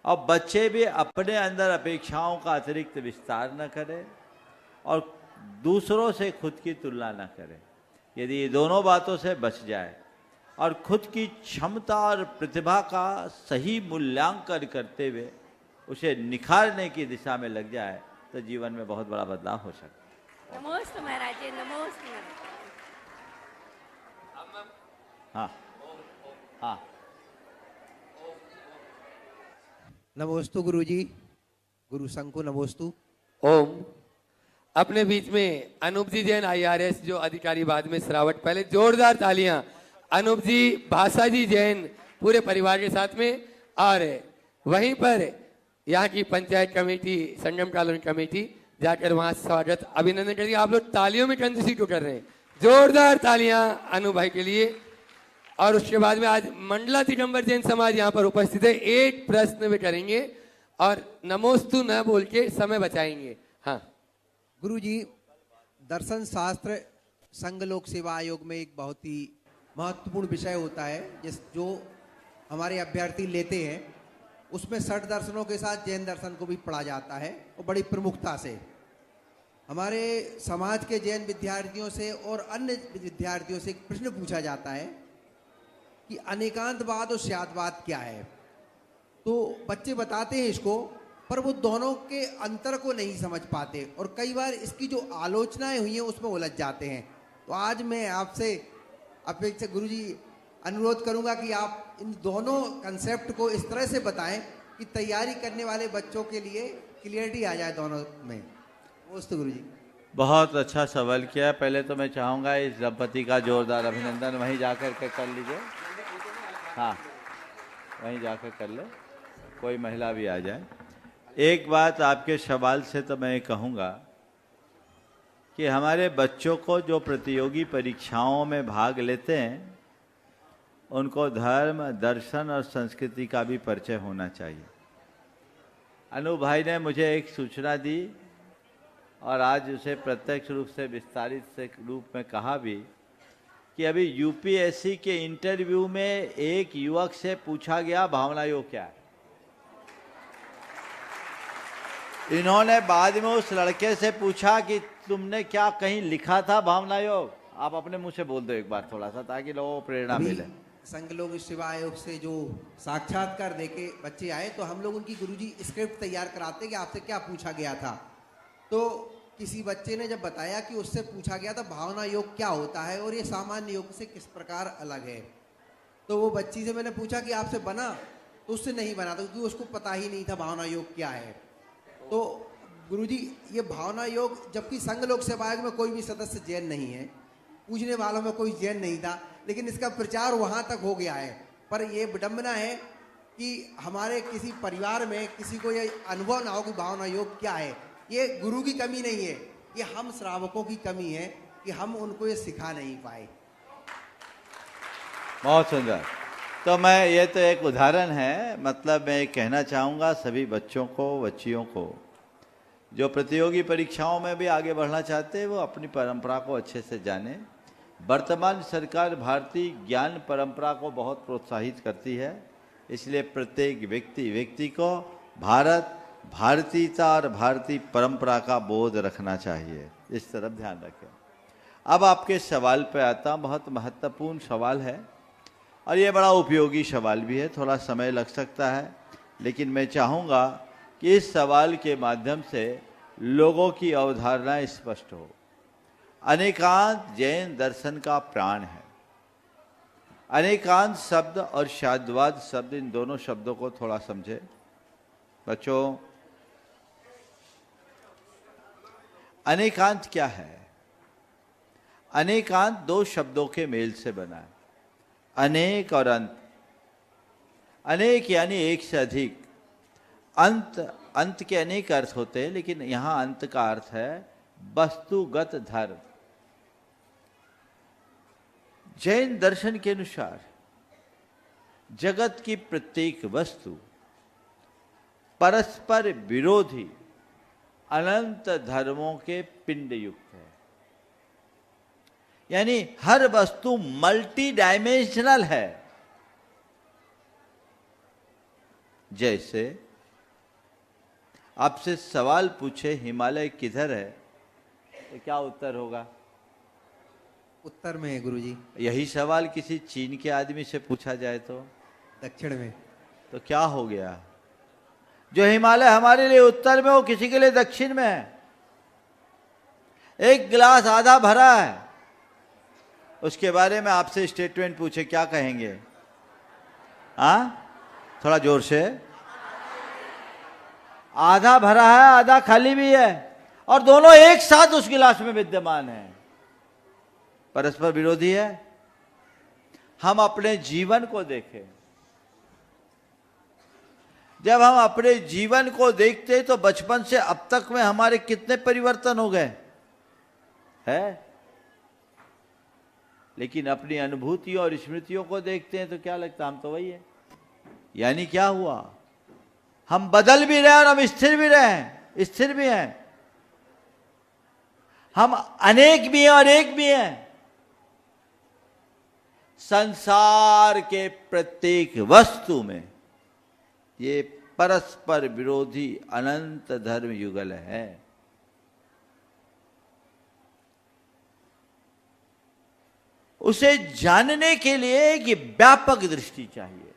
और बच्चे भी अपने अंदर अपेक्षाओं का अतिरिक्त विस्तार न करें और दूसरों से खुद की तुलना न करें। यदि ये दोनों बातों से बच जाए और खुद की क्षमता और प्रतिभा का सही मूल्यांकन करते हुए उसे निखारने की दिशा में लग जाए तो जीवन में बहुत बड़ा बदलाव हो सकता है। नमोस्तु महाराज जी, नमोस्तु। हाँ हाँ, नमोस्तु गुरुजी, गुरु संघ को नमोस्तु। ओम। अपने बीच में अनूप जी जैन IRS जो अधिकारी, बाद में श्रावट। पहले जोरदार तालियां अनूप जी, भाषा जी जैन पूरे परिवार के साथ में, और वहीं पर यहाँ की पंचायत कमेटी, संगम कॉलोनी कमेटी जाकर वहां स्वागत अभिनंदन करिए। आप लोग तालियों में कंजूसी क्यों कर रहे हैं? जोरदार तालियां अनु भाई के लिए। और उसके बाद में आज मंडला दिगंबर जैन समाज यहाँ पर उपस्थित है। एक प्रश्न भी करेंगे और नमोस्तु न बोल के समय बचाएंगे। हाँ गुरुजी, दर्शन शास्त्र संघ लोक सेवा आयोग में एक बहुत ही महत्वपूर्ण विषय होता है जो हमारे अभ्यर्थी लेते हैं, उसमें 60 दर्शनों के साथ जैन दर्शन को भी पढ़ा जाता है और बड़ी प्रमुखता से। हमारे समाज के जैन विद्यार्थियों से और अन्य विद्यार्थियों से एक प्रश्न पूछा जाता है कि अनेकांतवाद और स्यादवाद क्या है। तो बच्चे बताते हैं इसको, पर वो दोनों के अंतर को नहीं समझ पाते और कई बार इसकी जो आलोचनाएं हुई हैं उसमें उलझ जाते हैं। तो आज मैं आपसे अपेक्षा गुरुजी अनुरोध करूंगा कि आप इन दोनों कंसेप्ट को इस तरह से बताएं कि तैयारी करने वाले बच्चों के लिए क्लियरिटी आ जाए दोनों में। नमस्ते गुरुजी। बहुत अच्छा सवाल किया। पहले तो मैं चाहूँगा इस दंपति का जोरदार अभिनंदन वहीं जाकर के कर लीजिए। हाँ, वहीं जाकर कर ले, कोई महिला भी आ जाए। एक बात आपके सवाल से तो मैं कहूँगा कि हमारे बच्चों को जो प्रतियोगी परीक्षाओं में भाग लेते हैं उनको धर्म, दर्शन और संस्कृति का भी परिचय होना चाहिए। अनु भाई ने मुझे एक सूचना दी और आज उसे प्रत्यक्ष रूप से विस्तारित से रूप में कहा भी कि अभी यूपीएससी के इंटरव्यू में एक युवक से पूछा गया भावना योग क्या है। इन्होंने बाद में उस लड़के से पूछा कि तुमने क्या कहीं लिखा था भावना योग। आप अपने मुंह से बोल दो एक बार थोड़ा सा, ताकि लोगों को प्रेरणा मिले। संघ लोक सेवा आयोग से जो साक्षात्कार देके बच्चे आए तो हम लोग उनकी गुरुजी स्क्रिप्ट तैयार कराते कि आपसे क्या पूछा गया था। तो किसी बच्चे ने जब बताया कि उससे पूछा गया था भावना योग क्या होता है और ये सामान्य योग से किस प्रकार अलग है, तो वो बच्ची से मैंने पूछा कि आपसे बना, तो उससे नहीं बना था क्योंकि उसको पता ही नहीं था भावना योग क्या है। तो गुरुजी ये भावना योग, जबकि संघ लोक सेवा आयोग में कोई भी सदस्य जैन नहीं है, पूछने वालों में कोई जैन नहीं था, लेकिन इसका प्रचार वहाँ तक हो गया है। पर ये विडंबना है कि हमारे किसी परिवार में किसी को ये अनुभव ना हो कि भावना योग क्या है। ये गुरु की कमी नहीं है, ये हम श्रावकों की कमी है कि हम उनको ये सिखा नहीं पाए। बहुत सुंदर। तो मैं ये तो एक उदाहरण है, मतलब मैं कहना चाहूँगा सभी बच्चों को, बच्चियों को जो प्रतियोगी परीक्षाओं में भी आगे बढ़ना चाहते हैं वो अपनी परंपरा को अच्छे से जाने। वर्तमान सरकार भारतीय ज्ञान परंपरा को बहुत प्रोत्साहित करती है, इसलिए प्रत्येक व्यक्ति को भारत, भारतीयता और भारतीय परंपरा का बोध रखना चाहिए। इस तरफ ध्यान रखें। अब आपके सवाल पे आता हूँ। बहुत महत्वपूर्ण सवाल है और ये बड़ा उपयोगी सवाल भी है। थोड़ा समय लग सकता है, लेकिन मैं चाहूँगा कि इस सवाल के माध्यम से लोगों की अवधारणा स्पष्ट हो। अनेकांत जैन दर्शन का प्राण है। अनेकांत शब्द और शाद्वाद शब्द, इन दोनों शब्दों को थोड़ा समझे बच्चों। अनेकांत क्या है? अनेकांत दो शब्दों के मेल से बना है, अनेक और अंत। अनेक यानी एक से अधिक, अंत के अनेक अर्थ होते हैं, लेकिन यहाँ अंत का अर्थ है वस्तुगत धर्म। जैन दर्शन के अनुसार जगत की प्रत्येक वस्तु परस्पर विरोधी अनंत धर्मों के पिंड युक्त है। यानी हर वस्तु मल्टी डायमेंशनल है। जैसे आपसे सवाल पूछे हिमालय किधर है तो क्या उत्तर होगा? उत्तर में है गुरुजी। यही सवाल किसी चीन के आदमी से पूछा जाए तो दक्षिण में। तो क्या हो गया? जो हिमालय हमारे लिए उत्तर में, वो किसी के लिए दक्षिण में है। एक गिलास आधा भरा है, उसके बारे में आपसे स्टेटमेंट पूछे, क्या कहेंगे? थोड़ा जोर से। आधा भरा है, आधा खाली भी है, और दोनों एक साथ उस गिलास में विद्यमान है। परस्पर विरोधी है। हम अपने जीवन को देखें। जब हम अपने जीवन को देखते हैं तो बचपन से अब तक में हमारे कितने परिवर्तन हो गए है। लेकिन अपनी अनुभूतियों और स्मृतियों को देखते हैं तो क्या लगता है हम तो वही है। यानी क्या हुआ? हम बदल भी रहे और हम स्थिर भी रहे, स्थिर भी हैं। हम अनेक भी हैं और एक भी हैं। संसार के प्रत्येक वस्तु में ये परस्पर विरोधी अनंत धर्म युगल है। उसे जानने के लिए एक व्यापक दृष्टि चाहिए,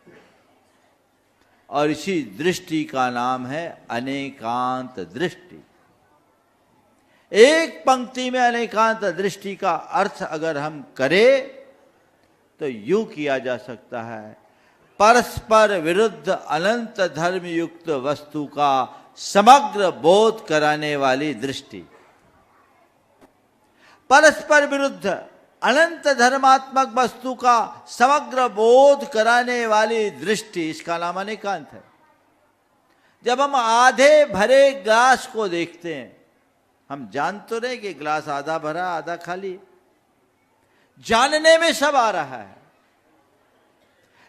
और इसी दृष्टि का नाम है अनेकांत दृष्टि। एक पंक्ति में अनेकांत दृष्टि का अर्थ अगर हम करें तो यूं किया जा सकता है, परस्पर विरुद्ध अनंत धर्म युक्त वस्तु का समग्र बोध कराने वाली दृष्टि। परस्पर विरुद्ध अनंत धर्मात्मक वस्तु का समग्र बोध कराने वाली दृष्टि, इसका नाम अनेकांत है। जब हम आधे भरे ग्लास को देखते हैं, हम जान तो रहे कि ग्लास आधा भरा आधा खाली, जानने में सब आ रहा है,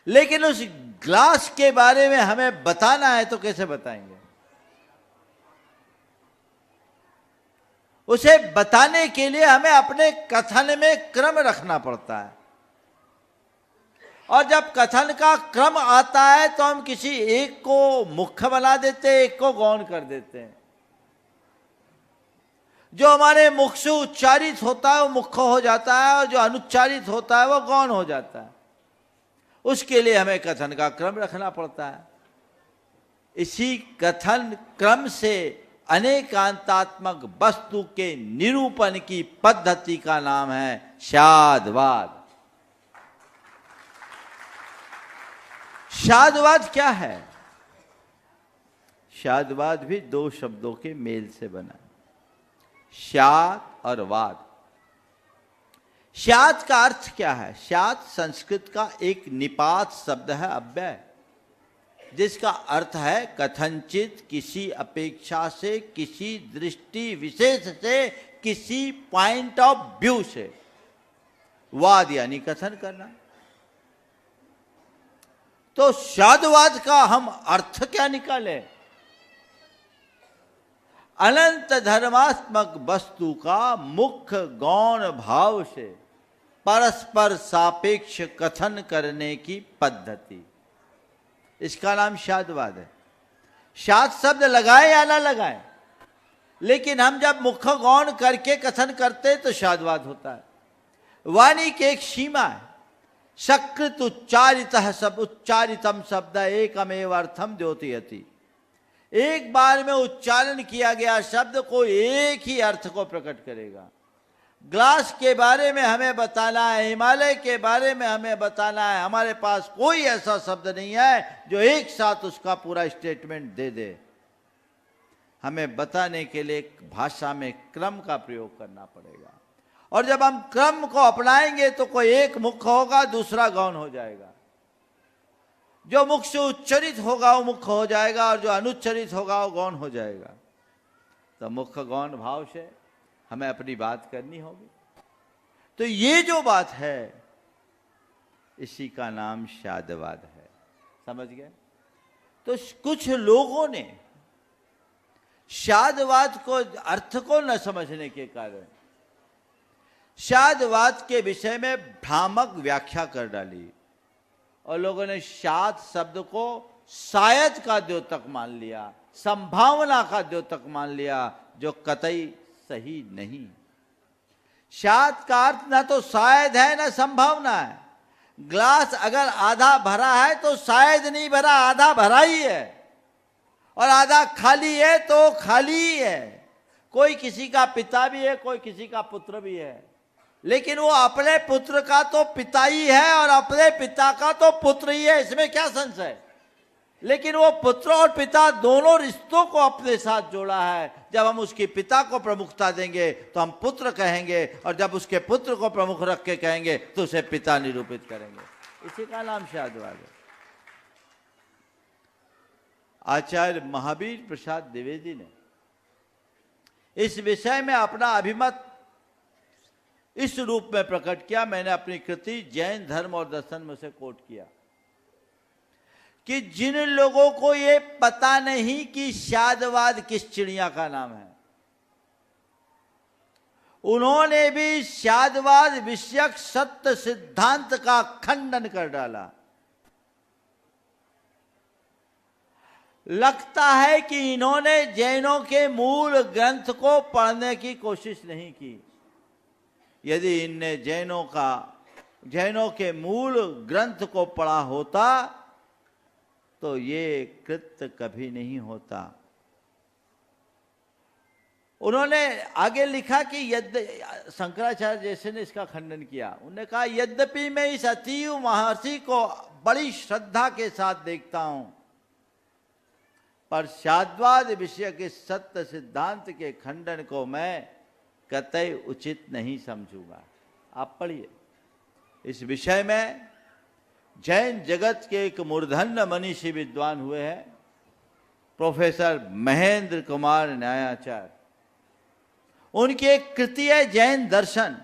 लेकिन उस ग्लास के बारे में हमें बताना है तो कैसे बताएंगे? उसे बताने के लिए हमें अपने कथन में क्रम रखना पड़ता है, और जब कथन का क्रम आता है तो हम किसी एक को मुख्य बना देते हैं, एक को गौण कर देते हैं। जो हमारे मुख से उच्चारित होता है वो मुख्य हो जाता है, और जो अनुच्चारित होता है वो गौण हो जाता है। उसके लिए हमें कथन का क्रम रखना पड़ता है। इसी कथन क्रम से अनेकांतात्मक वस्तु के निरूपण की पद्धति का नाम है शादवाद। शादवाद क्या है? शादवाद भी दो शब्दों के मेल से बना, शाद और वाद। शाद का अर्थ क्या है? शाद संस्कृत का एक निपात शब्द है, अव्यय, जिसका अर्थ है कथनचित, किसी अपेक्षा से, किसी दृष्टि विशेष से, किसी पॉइंट ऑफ व्यू से। वाद यानी कथन करना। तो शादवाद का हम अर्थ क्या निकाले? अनंत धर्मात्मक वस्तु का मुख्य गौण भाव से परस्पर सापेक्ष कथन करने की पद्धति, इसका नाम शादवाद है। शाद शब्द लगाए या ना लगाए, लेकिन हम जब मुख्य गौण करके कथन करते तो शादवाद होता है। वाणी की एक सीमा है, सकृत उच्चारितः सब उच्चारितम शब्द एकमेव अर्थम द्योतयति। एक बार में उच्चारण किया गया शब्द को एक ही अर्थ को प्रकट करेगा। ग्लास के बारे में हमें बताना है, हिमालय के बारे में हमें बताना है, हमारे पास कोई ऐसा शब्द नहीं है जो एक साथ उसका पूरा स्टेटमेंट दे दे। हमें बताने के लिए भाषा में क्रम का प्रयोग करना पड़ेगा, और जब हम क्रम को अपनाएंगे तो कोई एक मुख्य होगा, दूसरा गौण हो जाएगा। जो मुख से उच्चरित होगा वो मुख्य हो जाएगा, और जो अनुच्चरित होगा वो गौण हो जाएगा। तो मुख्य गौण भाव से हमें अपनी बात करनी होगी। तो ये जो बात है इसी का नाम शादवाद है, समझ गए? तो कुछ लोगों ने शादवाद को अर्थ को न समझने के कारण शादवाद के विषय में भ्रामक व्याख्या कर डाली और लोगों ने शाद शब्द को शायद का द्योतक मान लिया, संभावना का द्योतक मान लिया, जो कतई सही नहीं। शाद का अर्थ ना तो शायद है ना संभावना है। ग्लास अगर आधा भरा है तो शायद नहीं भरा, आधा भरा ही है, और आधा खाली है तो खाली ही है। कोई किसी का पिता भी है, कोई किसी का पुत्र भी है, लेकिन वो अपने पुत्र का तो पिता ही है और अपने पिता का तो पुत्र ही है, इसमें क्या संशय। लेकिन वो पुत्र और पिता दोनों रिश्तों को अपने साथ जोड़ा है। जब हम उसके पिता को प्रमुखता देंगे तो हम पुत्र कहेंगे, और जब उसके पुत्र को प्रमुख रख के कहेंगे तो उसे पिता निरूपित करेंगे। इसी का नाम शादवाद है। आचार्य महावीर प्रसाद द्विवेदी ने इस विषय में अपना अभिमत इस रूप में प्रकट किया। मैंने अपनी कृति जैन धर्म और दर्शन में से कोट किया कि जिन लोगों को ये पता नहीं कि शादवाद किस चिड़िया का नाम है, उन्होंने भी शादवाद विषयक सत्य सिद्धांत का खंडन कर डाला। लगता है कि इन्होंने जैनों के मूल ग्रंथ को पढ़ने की कोशिश नहीं की। यदि इनने जैनों के मूल ग्रंथ को पढ़ा होता तो ये कृत्य कभी नहीं होता। उन्होंने आगे लिखा कि शंकराचार्य जैसे ने इसका खंडन किया। उन्होंने कहा, यद्यपि मैं इस अतीव महर्षि को बड़ी श्रद्धा के साथ देखता हूं, पर शादवाद विषय के सत्य सिद्धांत के खंडन को मैं कतई उचित नहीं समझूंगा। आप पढ़िए। इस विषय में जैन जगत के एक मूर्धन्य मनीषी विद्वान हुए हैं प्रोफेसर महेंद्र कुमार न्यायाचार्य। उनकी एक कृति है जैन दर्शन,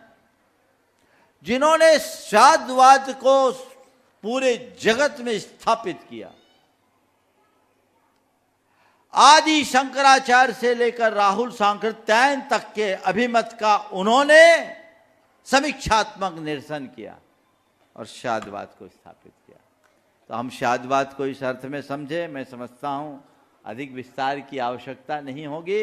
जिन्होंने शादवाद को पूरे जगत में स्थापित किया। आदि शंकराचार्य से लेकर राहुल सांकृत्यायन तक के अभिमत का उन्होंने समीक्षात्मक निरसन किया और शादवाद को स्थापित किया। तो हम शादवाद को इस अर्थ में समझे, मैं समझता हूं अधिक विस्तार की आवश्यकता नहीं होगी।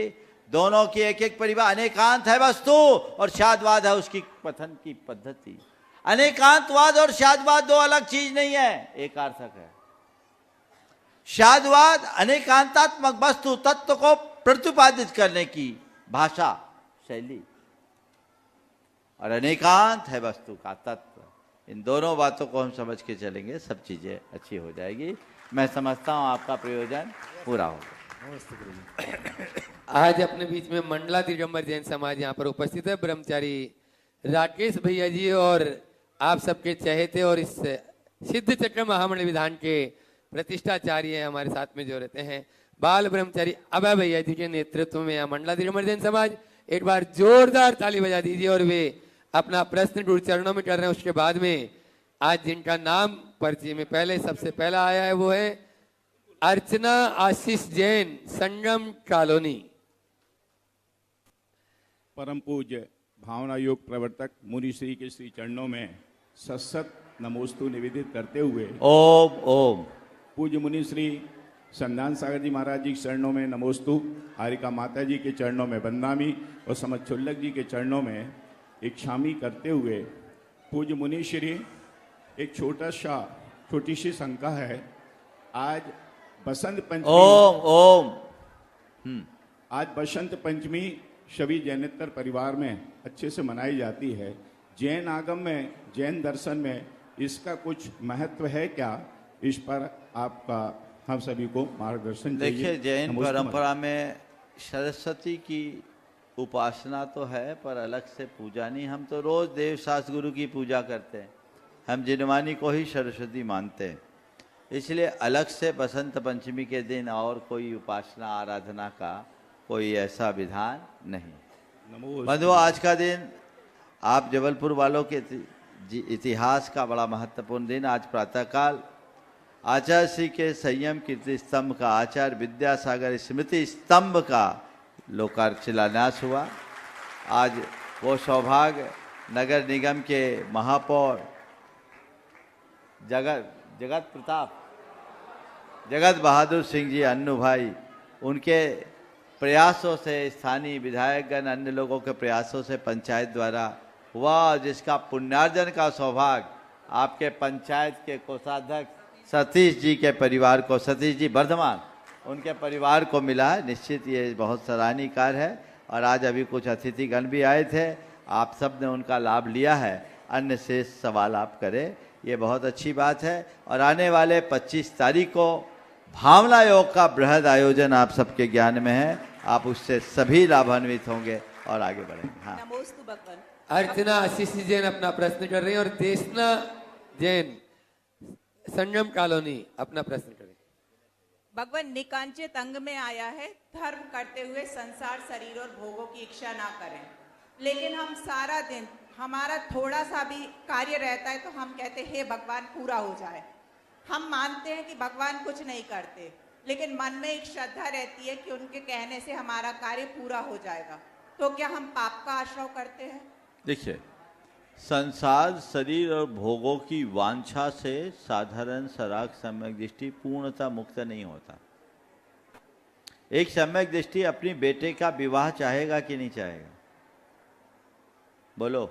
दोनों की एक एक परिभाषा, अनेकांत है वस्तु और शादवाद है उसकी कथन की पद्धति। अनेकांतवाद और शादवाद दो अलग चीज नहीं है, एक अर्थक है। शादवाद अनेकांतात्मक वस्तु तत्व को प्रतिपादित करने की भाषा शैली, और अनेकांत है वस्तु का तत्व। इन दोनों बातों को हम समझ के चलेंगे, सब चीजें अच्छी हो जाएगी। मैं समझता हूं आपका प्रयोजन पूरा होगा। आज अपने बीच में मंडला दिगंबर जैन समाज यहाँ पर उपस्थित है। ब्रह्मचारी राकेश भैया जी और आप सबके चहेते और इस सिद्ध चक्र महामंडल विधान के प्रतिष्ठाचार्य हमारे साथ में जो रहते हैं बाल ब्रह्मचारी अभय भैया जी के नेतृत्व में यहाँ मंडला दिगंबर जैन समाज, एक बार जोरदार ताली बजा दीजिए। और वे अपना प्रश्न गुरु चरणों में कर रहे हैं। उसके बाद में आज जिनका नाम पर्ची में पहले सबसे पहला आया है वो है अर्चना आशीष जैन, संगम कॉलोनी। परम पूज्य भावना योग प्रवर्तक मुनि श्री के श्री चरणों में सत्सत नमोस्तु निवेदित करते हुए ओम ओम। पूज्य मुनि श्री संदान सागर जी महाराज जी के चरणों में नमोस्तु, हारिका माता जी के चरणों में बंदामी और समच्छुल्लक जी के चरणों में इक्षामी करते हुए, पूज्य मुनि श्री एक छोटी सी शंका है। आज बसंत पंचमी, ओम ओम। आज बसंत पंचमी सभी जैनेतर परिवार में अच्छे से मनाई जाती है। जैन आगम में, जैन दर्शन में इसका कुछ महत्व है क्या? इस पर आपका हम सभी को मार्गदर्शन चाहिए। देखिए, जैन परंपरा में सरस्वती की उपासना तो है पर अलग से पूजा नहीं। हम तो रोज देव शास्त्र गुरु की पूजा करते हैं, हम जिनवानी को ही सरस्वती मानते हैं। इसलिए अलग से बसंत पंचमी के दिन और कोई उपासना आराधना का कोई ऐसा विधान नहीं। बंधुओं, आज का दिन आप जबलपुर वालों के इतिहास का बड़ा महत्वपूर्ण दिन। आज प्रातःकाल आचार्य श्री के संयम कीर्ति स्तंभ का, आचार्य विद्यासागर स्मृति स्तंभ का लोकार्पण शिलान्यास हुआ। आज वो सौभाग्य नगर निगम के महापौर जगत बहादुर सिंह जी अन्नू भाई, उनके प्रयासों से, स्थानीय विधायकगण, अन्य लोगों के प्रयासों से पंचायत द्वारा हुआ, जिसका पुण्यार्जन का सौभाग्य आपके पंचायत के कोषाध्यक्ष सतीश जी के परिवार को, सतीश जी वर्धमान, उनके परिवार को मिला है। निश्चित ये बहुत सराहनीय कार्य है। और आज अभी कुछ अतिथिगण भी आए थे, आप सब ने उनका लाभ लिया है। अन्य शेष सवाल आप करें, ये बहुत अच्छी बात है। और आने वाले 25 तारीख को भावना योग का बृहद आयोजन आप सबके ज्ञान में है, आप उससे सभी लाभान्वित होंगे और आगे बढ़ेंगे। हाँ, नमोस्तु भगवान। अर्चना आशीष जैन अपना प्रश्न कर रही हैं और देशना जैन संगम कॉलोनी अपना प्रश्न करें। भगवान, निकांचित अंग में आया है, धर्म करते हुए संसार, शरीर और भोगों की इच्छा ना करें। लेकिन हम सारा दिन, हमारा थोड़ा सा भी कार्य रहता है तो हम कहते हैं हे भगवान पूरा हो जाए। हम मानते हैं कि भगवान कुछ नहीं करते, लेकिन मन में एक श्रद्धा रहती है कि उनके कहने से हमारा कार्य पूरा हो जाएगा। तो क्या हम पाप का आश्रय करते हैं? देखिए, संसार, शरीर और भोगों की वांछा से साधारण सराग सम्यक दृष्टि पूर्णतः मुक्त नहीं होता। एक सम्यक दृष्टि अपनी बेटे का विवाह चाहेगा कि नहीं चाहेगा? बोलो।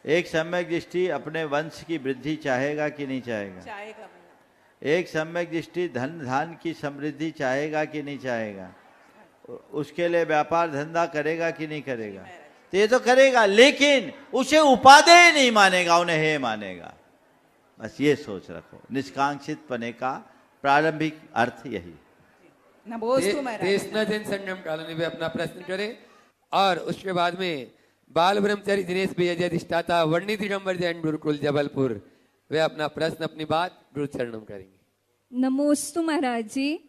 एक सम्यक दृष्टि अपने वंश की वृद्धि चाहेगा कि नहीं चाहेगा? चाहेगा। एक सम्यक दृष्टि धन धान की समृद्धि चाहेगा कि नहीं चाहेगा? उसके लिए व्यापार धंधा करेगा कि नहीं करेगा? तो ये तो करेगा, लेकिन उसे उपादेय नहीं मानेगा, उन्हें हे मानेगा। बस ये सोच रखो। निष्कांक्षित पने का प्रारंभिक अर्थ यही। देशना जैन संगम कॉलोनी में अपना प्रश्न करें और उसके बाद में बाल ब्रह्मचारी दिनेश भैया जी अधिष्ठाता वर्णी दिगंबर जैन गुरुकुल जबलपुर, वे अपना प्रश्न, अपनी बात गुरु चरणों में करेंगे। नमोस्तु महाराज जी।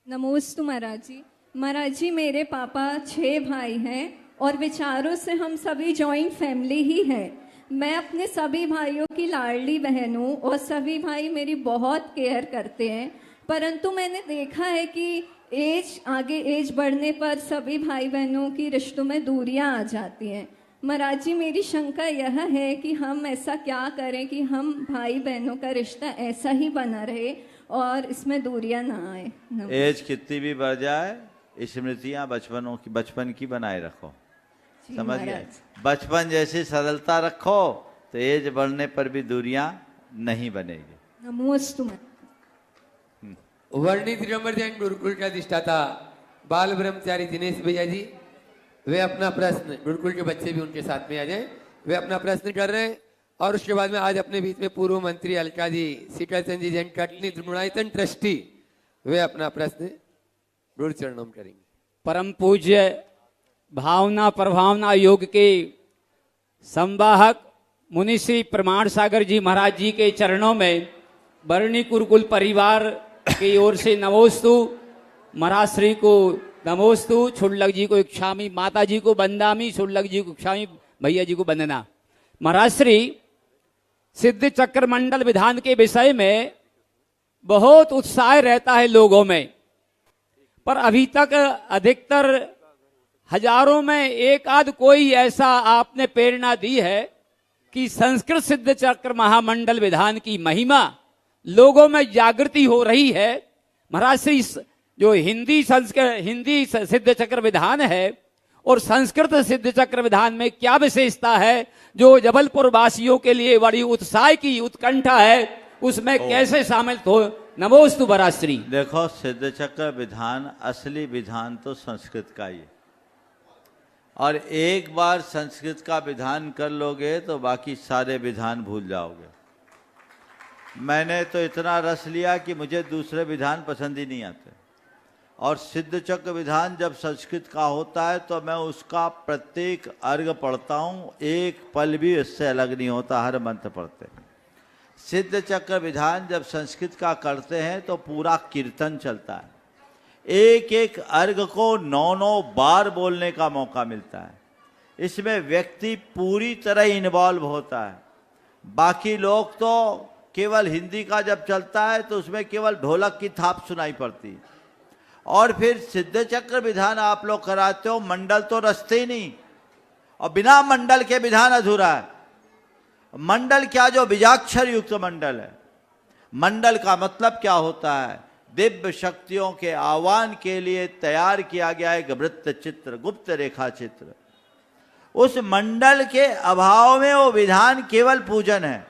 नमोस्तु महाराज जी। महाराज जी, मेरे पापा 6 भाई हैं और विचारों से हम सभी जॉइंट फैमिली ही है। मैं अपने सभी भाइयों की लाडली बहन हूँ और सभी भाई मेरी बहुत केयर करते हैं, परंतु मैंने देखा है कि एज बढ़ने पर सभी भाई बहनों की रिश्तों में दूरियां आ जाती हैं। महाराज जी, मेरी शंका यह है कि हम ऐसा क्या करें कि हम भाई बहनों का रिश्ता ऐसा ही बना रहे और इसमें दूरियां ना आए। एज कितनी भी बढ़ जाए, स्मृतियां बचपन की बनाए रखो। समझ गए? बचपन जैसी सरलता रखो तो एज बढ़ने पर भी दूरियां नहीं बनेगी। नमोस्तु। वर्णी दिगंबर जैन गुरुकुल का अधिष्ठाता बाल ब्रह्मचारी दिनेश भैया जी, वे अपना प्रश्न, गुरुकुल के बच्चे भी उनके साथ में आ जाएं, वे अपना प्रश्न कर रहे हैं। और उसके बाद में आज अपने बीच में पूर्व मंत्री अलका जी, सीताचंद जी जैन कटनी त्रिगुणायतन ट्रस्टी, वे अपना प्रश्न गुरु चरणों में करेंगे। परम पूज्य भावना प्रभावना योग के संवाहक मुनिश्री प्रमाण सागर जी महाराज जी के चरणों में वर्णी गुरुकुल परिवार की ओर से नमोस्तु। महाराज श्री को नमोस्तु, छुड़लक जी को इच्छामी, माता जी को बंदामी, छुड़लक जी को इच्छामी, भैया जी को वंदना। महाराज श्री, सिद्ध चक्र मंडल विधान के विषय में बहुत उत्साह रहता है लोगों में, पर अभी तक अधिकतर हजारों में एक आध कोई ऐसा आपने प्रेरणा दी है कि संस्कृत सिद्ध चक्र महामंडल विधान की महिमा लोगों में जागृति हो रही है। महाराज श्री, जो हिंदी सिद्ध चक्र विधान है और संस्कृत सिद्ध चक्र विधान में क्या विशेषता है जो जबलपुर वासियों के लिए बड़ी उत्साह की उत्कंठा है, उसमें कैसे शामिल हो? नमोस्तु बराश्री। देखो, सिद्ध चक्र विधान, असली विधान तो संस्कृत का ही है, और एक बार संस्कृत का विधान कर लोगे तो बाकी सारे विधान भूल जाओगे। मैंने तो इतना रस लिया कि मुझे दूसरे विधान पसंद ही नहीं आते, और सिद्ध चक्र विधान जब संस्कृत का होता है तो मैं उसका प्रत्येक अर्घ पढ़ता हूँ, एक पल भी उससे अलग नहीं होता, हर मंत्र पढ़ते। सिद्ध चक्र विधान जब संस्कृत का करते हैं तो पूरा कीर्तन चलता है, एक एक अर्घ को 9-9 बार बोलने का मौका मिलता है। इसमें व्यक्ति पूरी तरह इन्वॉल्व होता है। बाकी लोग तो केवल हिंदी का जब चलता है तो उसमें केवल ढोलक की थाप सुनाई पड़ती है। और फिर सिद्ध चक्र विधान आप लोग कराते हो, मंडल तो रचते ही नहीं, और बिना मंडल के विधान अधूरा है। मंडल क्या, जो बीजाक्षर युक्त मंडल है। मंडल का मतलब क्या होता है? दिव्य शक्तियों के आह्वान के लिए तैयार किया गया एक वृत्त चित्र, गुप्त रेखा चित्र। उस मंडल के अभाव में वो विधान केवल पूजन है।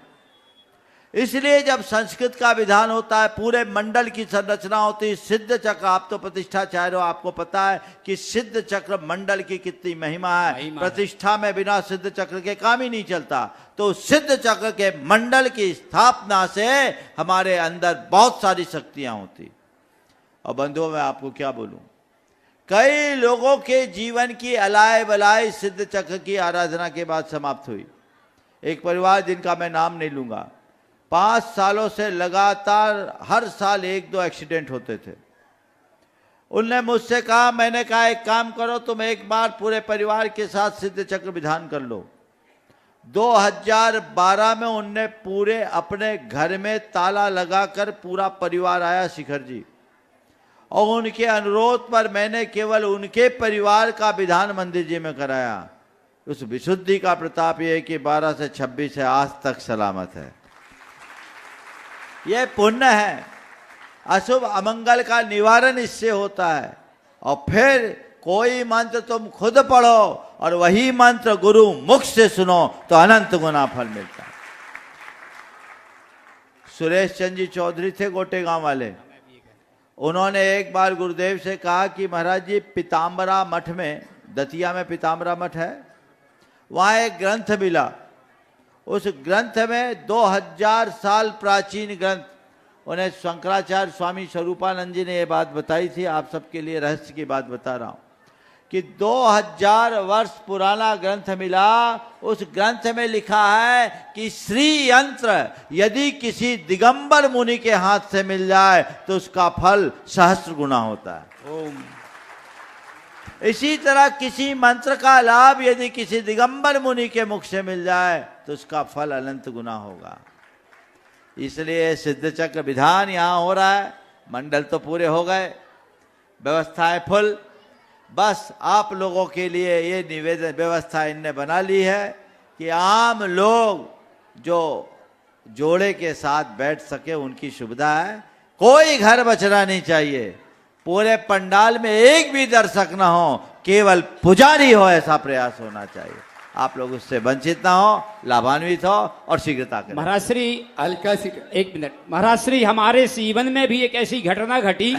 इसलिए जब संस्कृत का विधान होता है, पूरे मंडल की संरचना होती है। सिद्ध चक्र, आप तो प्रतिष्ठाचार्य हो, आपको पता है कि सिद्ध चक्र मंडल की कितनी महिमा है। प्रतिष्ठा में बिना सिद्ध चक्र के काम ही नहीं चलता। तो सिद्ध चक्र के मंडल की स्थापना से हमारे अंदर बहुत सारी शक्तियां होती। और बंधुओं, मैं आपको क्या बोलूं, कई लोगों के जीवन की अलाय बलाय सिद्ध चक्र की आराधना के बाद समाप्त हुई। एक परिवार जिनका मैं नाम नहीं लूंगा, 5 सालों से लगातार हर साल 1-2 एक्सीडेंट होते थे। उनने मुझसे कहा, मैंने कहा एक काम करो, तुम एक बार पूरे परिवार के साथ सिद्ध चक्र विधान कर लो। 2012 में उनने पूरे अपने घर में ताला लगाकर पूरा परिवार आया शिखर जी, और उनके अनुरोध पर मैंने केवल उनके परिवार का विधान मंदिर जी में कराया। उस विशुद्धि का प्रताप यह है कि 12 से 26 से आज तक सलामत है। यह पुण्य है। अशुभ अमंगल का निवारण इससे होता है। और फिर कोई मंत्र तुम खुद पढ़ो और वही मंत्र गुरु मुख से सुनो तो अनंत गुना फल मिलता है। सुरेश चंद्र जी चौधरी थे, गोटे गांव वाले। उन्होंने एक बार गुरुदेव से कहा कि महाराज जी, पीताम्बरा मठ में, दतिया में पीताम्बरा मठ है, वहां एक ग्रंथ मिला। उस ग्रंथ में 2000 साल प्राचीन ग्रंथ, उन्हें शंकराचार्य स्वामी स्वरूपानंद जी ने ये बात बताई थी। आप सबके लिए रहस्य की बात बता रहा हूं कि 2000 वर्ष पुराना ग्रंथ मिला। उस ग्रंथ में लिखा है कि श्री यंत्र यदि किसी दिगंबर मुनि के हाथ से मिल जाए तो उसका फल सहस्त्र गुना होता है। ओम। इसी तरह किसी मंत्र का लाभ यदि किसी दिगंबर मुनि के मुख से मिल जाए तो उसका फल अनंत गुना होगा। इसलिए सिद्ध चक्र विधान यहां हो रहा है। मंडल तो पूरे हो गए, व्यवस्थाएं फुल। बस आप लोगों के लिए ये निवेदन, व्यवस्था इनने बना ली है कि आम लोग जो जोड़े के साथ बैठ सके, उनकी सुविधा है। कोई घर बचना नहीं चाहिए। पूरे पंडाल में एक भी दर्शक ना हो, केवल पुजारी हो, ऐसा प्रयास होना चाहिए। आप लोग उससे वंचित ना हो, लाभान्वित हो और शीघ्रता करें। महाराज श्री, हल्का सी 1 मिनट। महाराज श्री, हमारे जीवन में भी एक ऐसी घटना घटी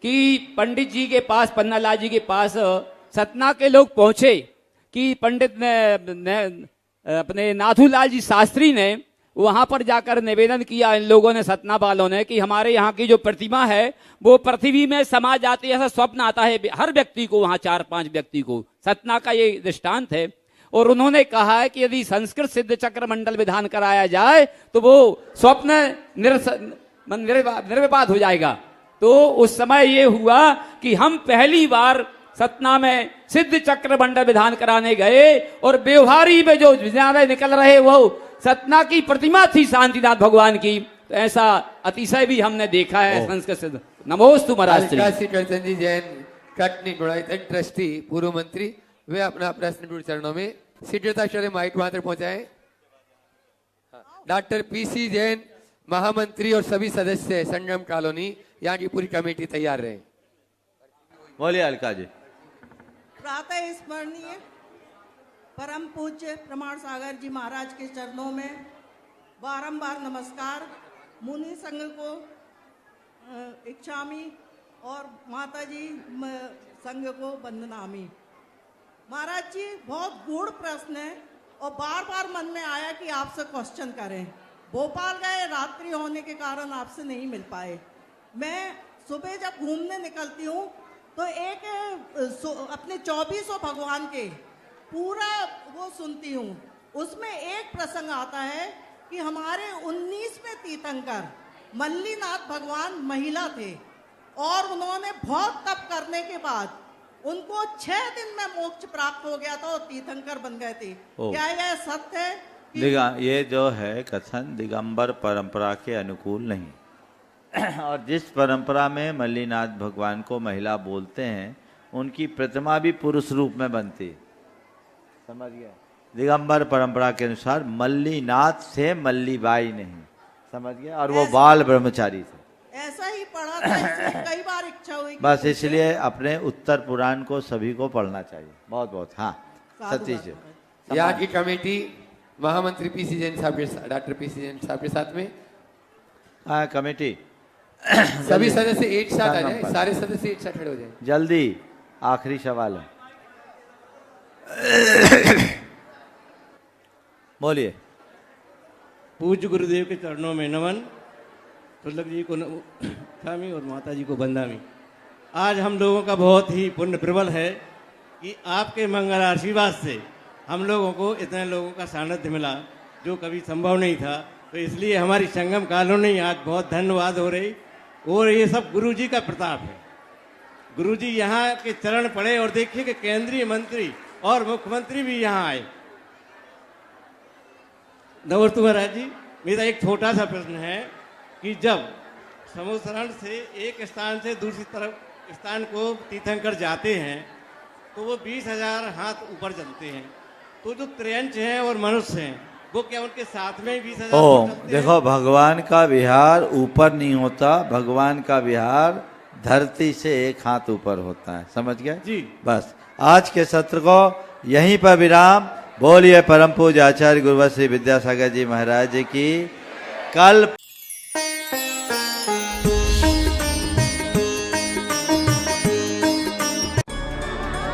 कि पंडित जी के पास, पन्नालाल जी के पास सतना के लोग पहुंचे कि पंडित ने अपने नाथूलाल जी शास्त्री ने वहां पर जाकर निवेदन किया इन लोगों ने, सतना वालों ने, कि हमारे यहाँ की जो प्रतिमा है वो पृथ्वी में समा जाती है। ऐसा स्वप्न आता है हर व्यक्ति को, वहां 4-5 व्यक्ति को। सतना का ये दृष्टांत है। और उन्होंने कहा है कि यदि संस्कृत सिद्ध चक्र मंडल विधान कराया जाए तो वो स्वप्न निर्विवाद हो जाएगा। तो उस समय ये हुआ कि हम पहली बार सतना में सिद्ध चक्र मंडल विधान कराने गए और व्यवहारी में जो विचार निकल रहे वो सतना की प्रतिमा थी शांतिनाथ भगवान की। तो ऐसा अतिशय भी हमने देखा है संस्कृत सिद्ध। नमोस्तु महाराज श्री कृष्ण जी जैन कटनी गुणायतन ट्रस्टी पूर्व मंत्री, वे अपना प्रश्न गुरु चरणों में शीघ्रता माइक वहां तक पहुंचाएं। डॉक्टर पीसी जैन महामंत्री और सभी सदस्य संगम कॉलोनी, यहाँ की पूरी कमेटी तैयार रहे। बोलिए अलका जी। प्रातः स्मरणीय परम पूज्य प्रमाण सागर जी महाराज के चरणों में बारंबार नमस्कार। मुनि संघ को इच्छामी और माता जी संघ को वंदनामी। महाराज जी, बहुत गूढ़ प्रश्न है और बार बार मन में आया कि आपसे क्वेश्चन करें। भोपाल गए, रात्रि होने के कारण आपसे नहीं मिल पाए। मैं सुबह जब घूमने निकलती हूँ तो एक अपने 2400 भगवान के पूरा वो सुनती हूँ। उसमें एक प्रसंग आता है कि हमारे 19वें तीर्थंकर मल्लीनाथ भगवान महिला थे और उन्होंने बहुत तप करने के बाद उनको 6 दिन में मोक्ष प्राप्त हो गया था और तीर्थंकर बन गए थे। ओ। क्या यह सत्य है कि ये जो है कथन दिगंबर परंपरा के अनुकूल नहीं। और जिस परंपरा में मल्लीनाथ भगवान को महिला बोलते हैं उनकी प्रतिमा भी पुरुष रूप में बनती है, समझ गए? दिगंबर परंपरा के अनुसार मल्लीनाथ से मल्लीबाई नहीं, समझ गए? और वो बाल ब्रह्मचारी थे। ऐसा ही पढ़ा था, इसलिए कई बार इच्छा हुई कि बस इसलिए अपने उत्तर पुराण को सभी को पढ़ना चाहिए। बहुत बहुत। हाँ सतीश जी, यहाँ की कमेटी महामंत्री पीसी जैन साहब के डॉक्टर पीसी जैन साहब के साथ में हाँ कमेटी सभी सदस्य एक साथ आ जाए, सारे सदस्य एक साथ खड़े हो जाए। जल्दी आखिरी सवाल है, बोलिए। पूज्य गुरुदेव के चरणों में नमन, तुलक जी को थामी और माता जी को बंदामी। आज हम लोगों का बहुत ही पुण्य प्रबल है कि आपके मंगल आशीर्वाद से हम लोगों को इतने लोगों का सानिध्य मिला जो कभी संभव नहीं था। तो इसलिए हमारी संगम कॉलोनी आज बहुत धन्यवाद हो रही, और ये सब गुरु जी का प्रताप है। गुरु जी यहाँ के चरण पड़े और देखिए कि केंद्रीय मंत्री और मुख्यमंत्री भी यहाँ आए। नमस्ते महाराज जी, मेरा एक छोटा सा प्रश्न है कि जब समुद्रण से एक स्थान से दूसरी तरफ स्थान को तीर्थंकर जाते हैं तो वो 20,000 हाथ ऊपर चलते हैं, तो जो त्रियंच हैं और मनुष्य हैं वो क्या उनके साथ में 20,000 ओ चलते हैं? देखो, भगवान का विहार ऊपर नहीं होता, भगवान का विहार धरती से एक हाथ ऊपर होता है, समझ गए जी। बस आज के सत्र को यहीं पर विराम। बोलिए परम पूज्य आचार्य गुरुवर श्री विद्यासागर जी महाराज जी की। कल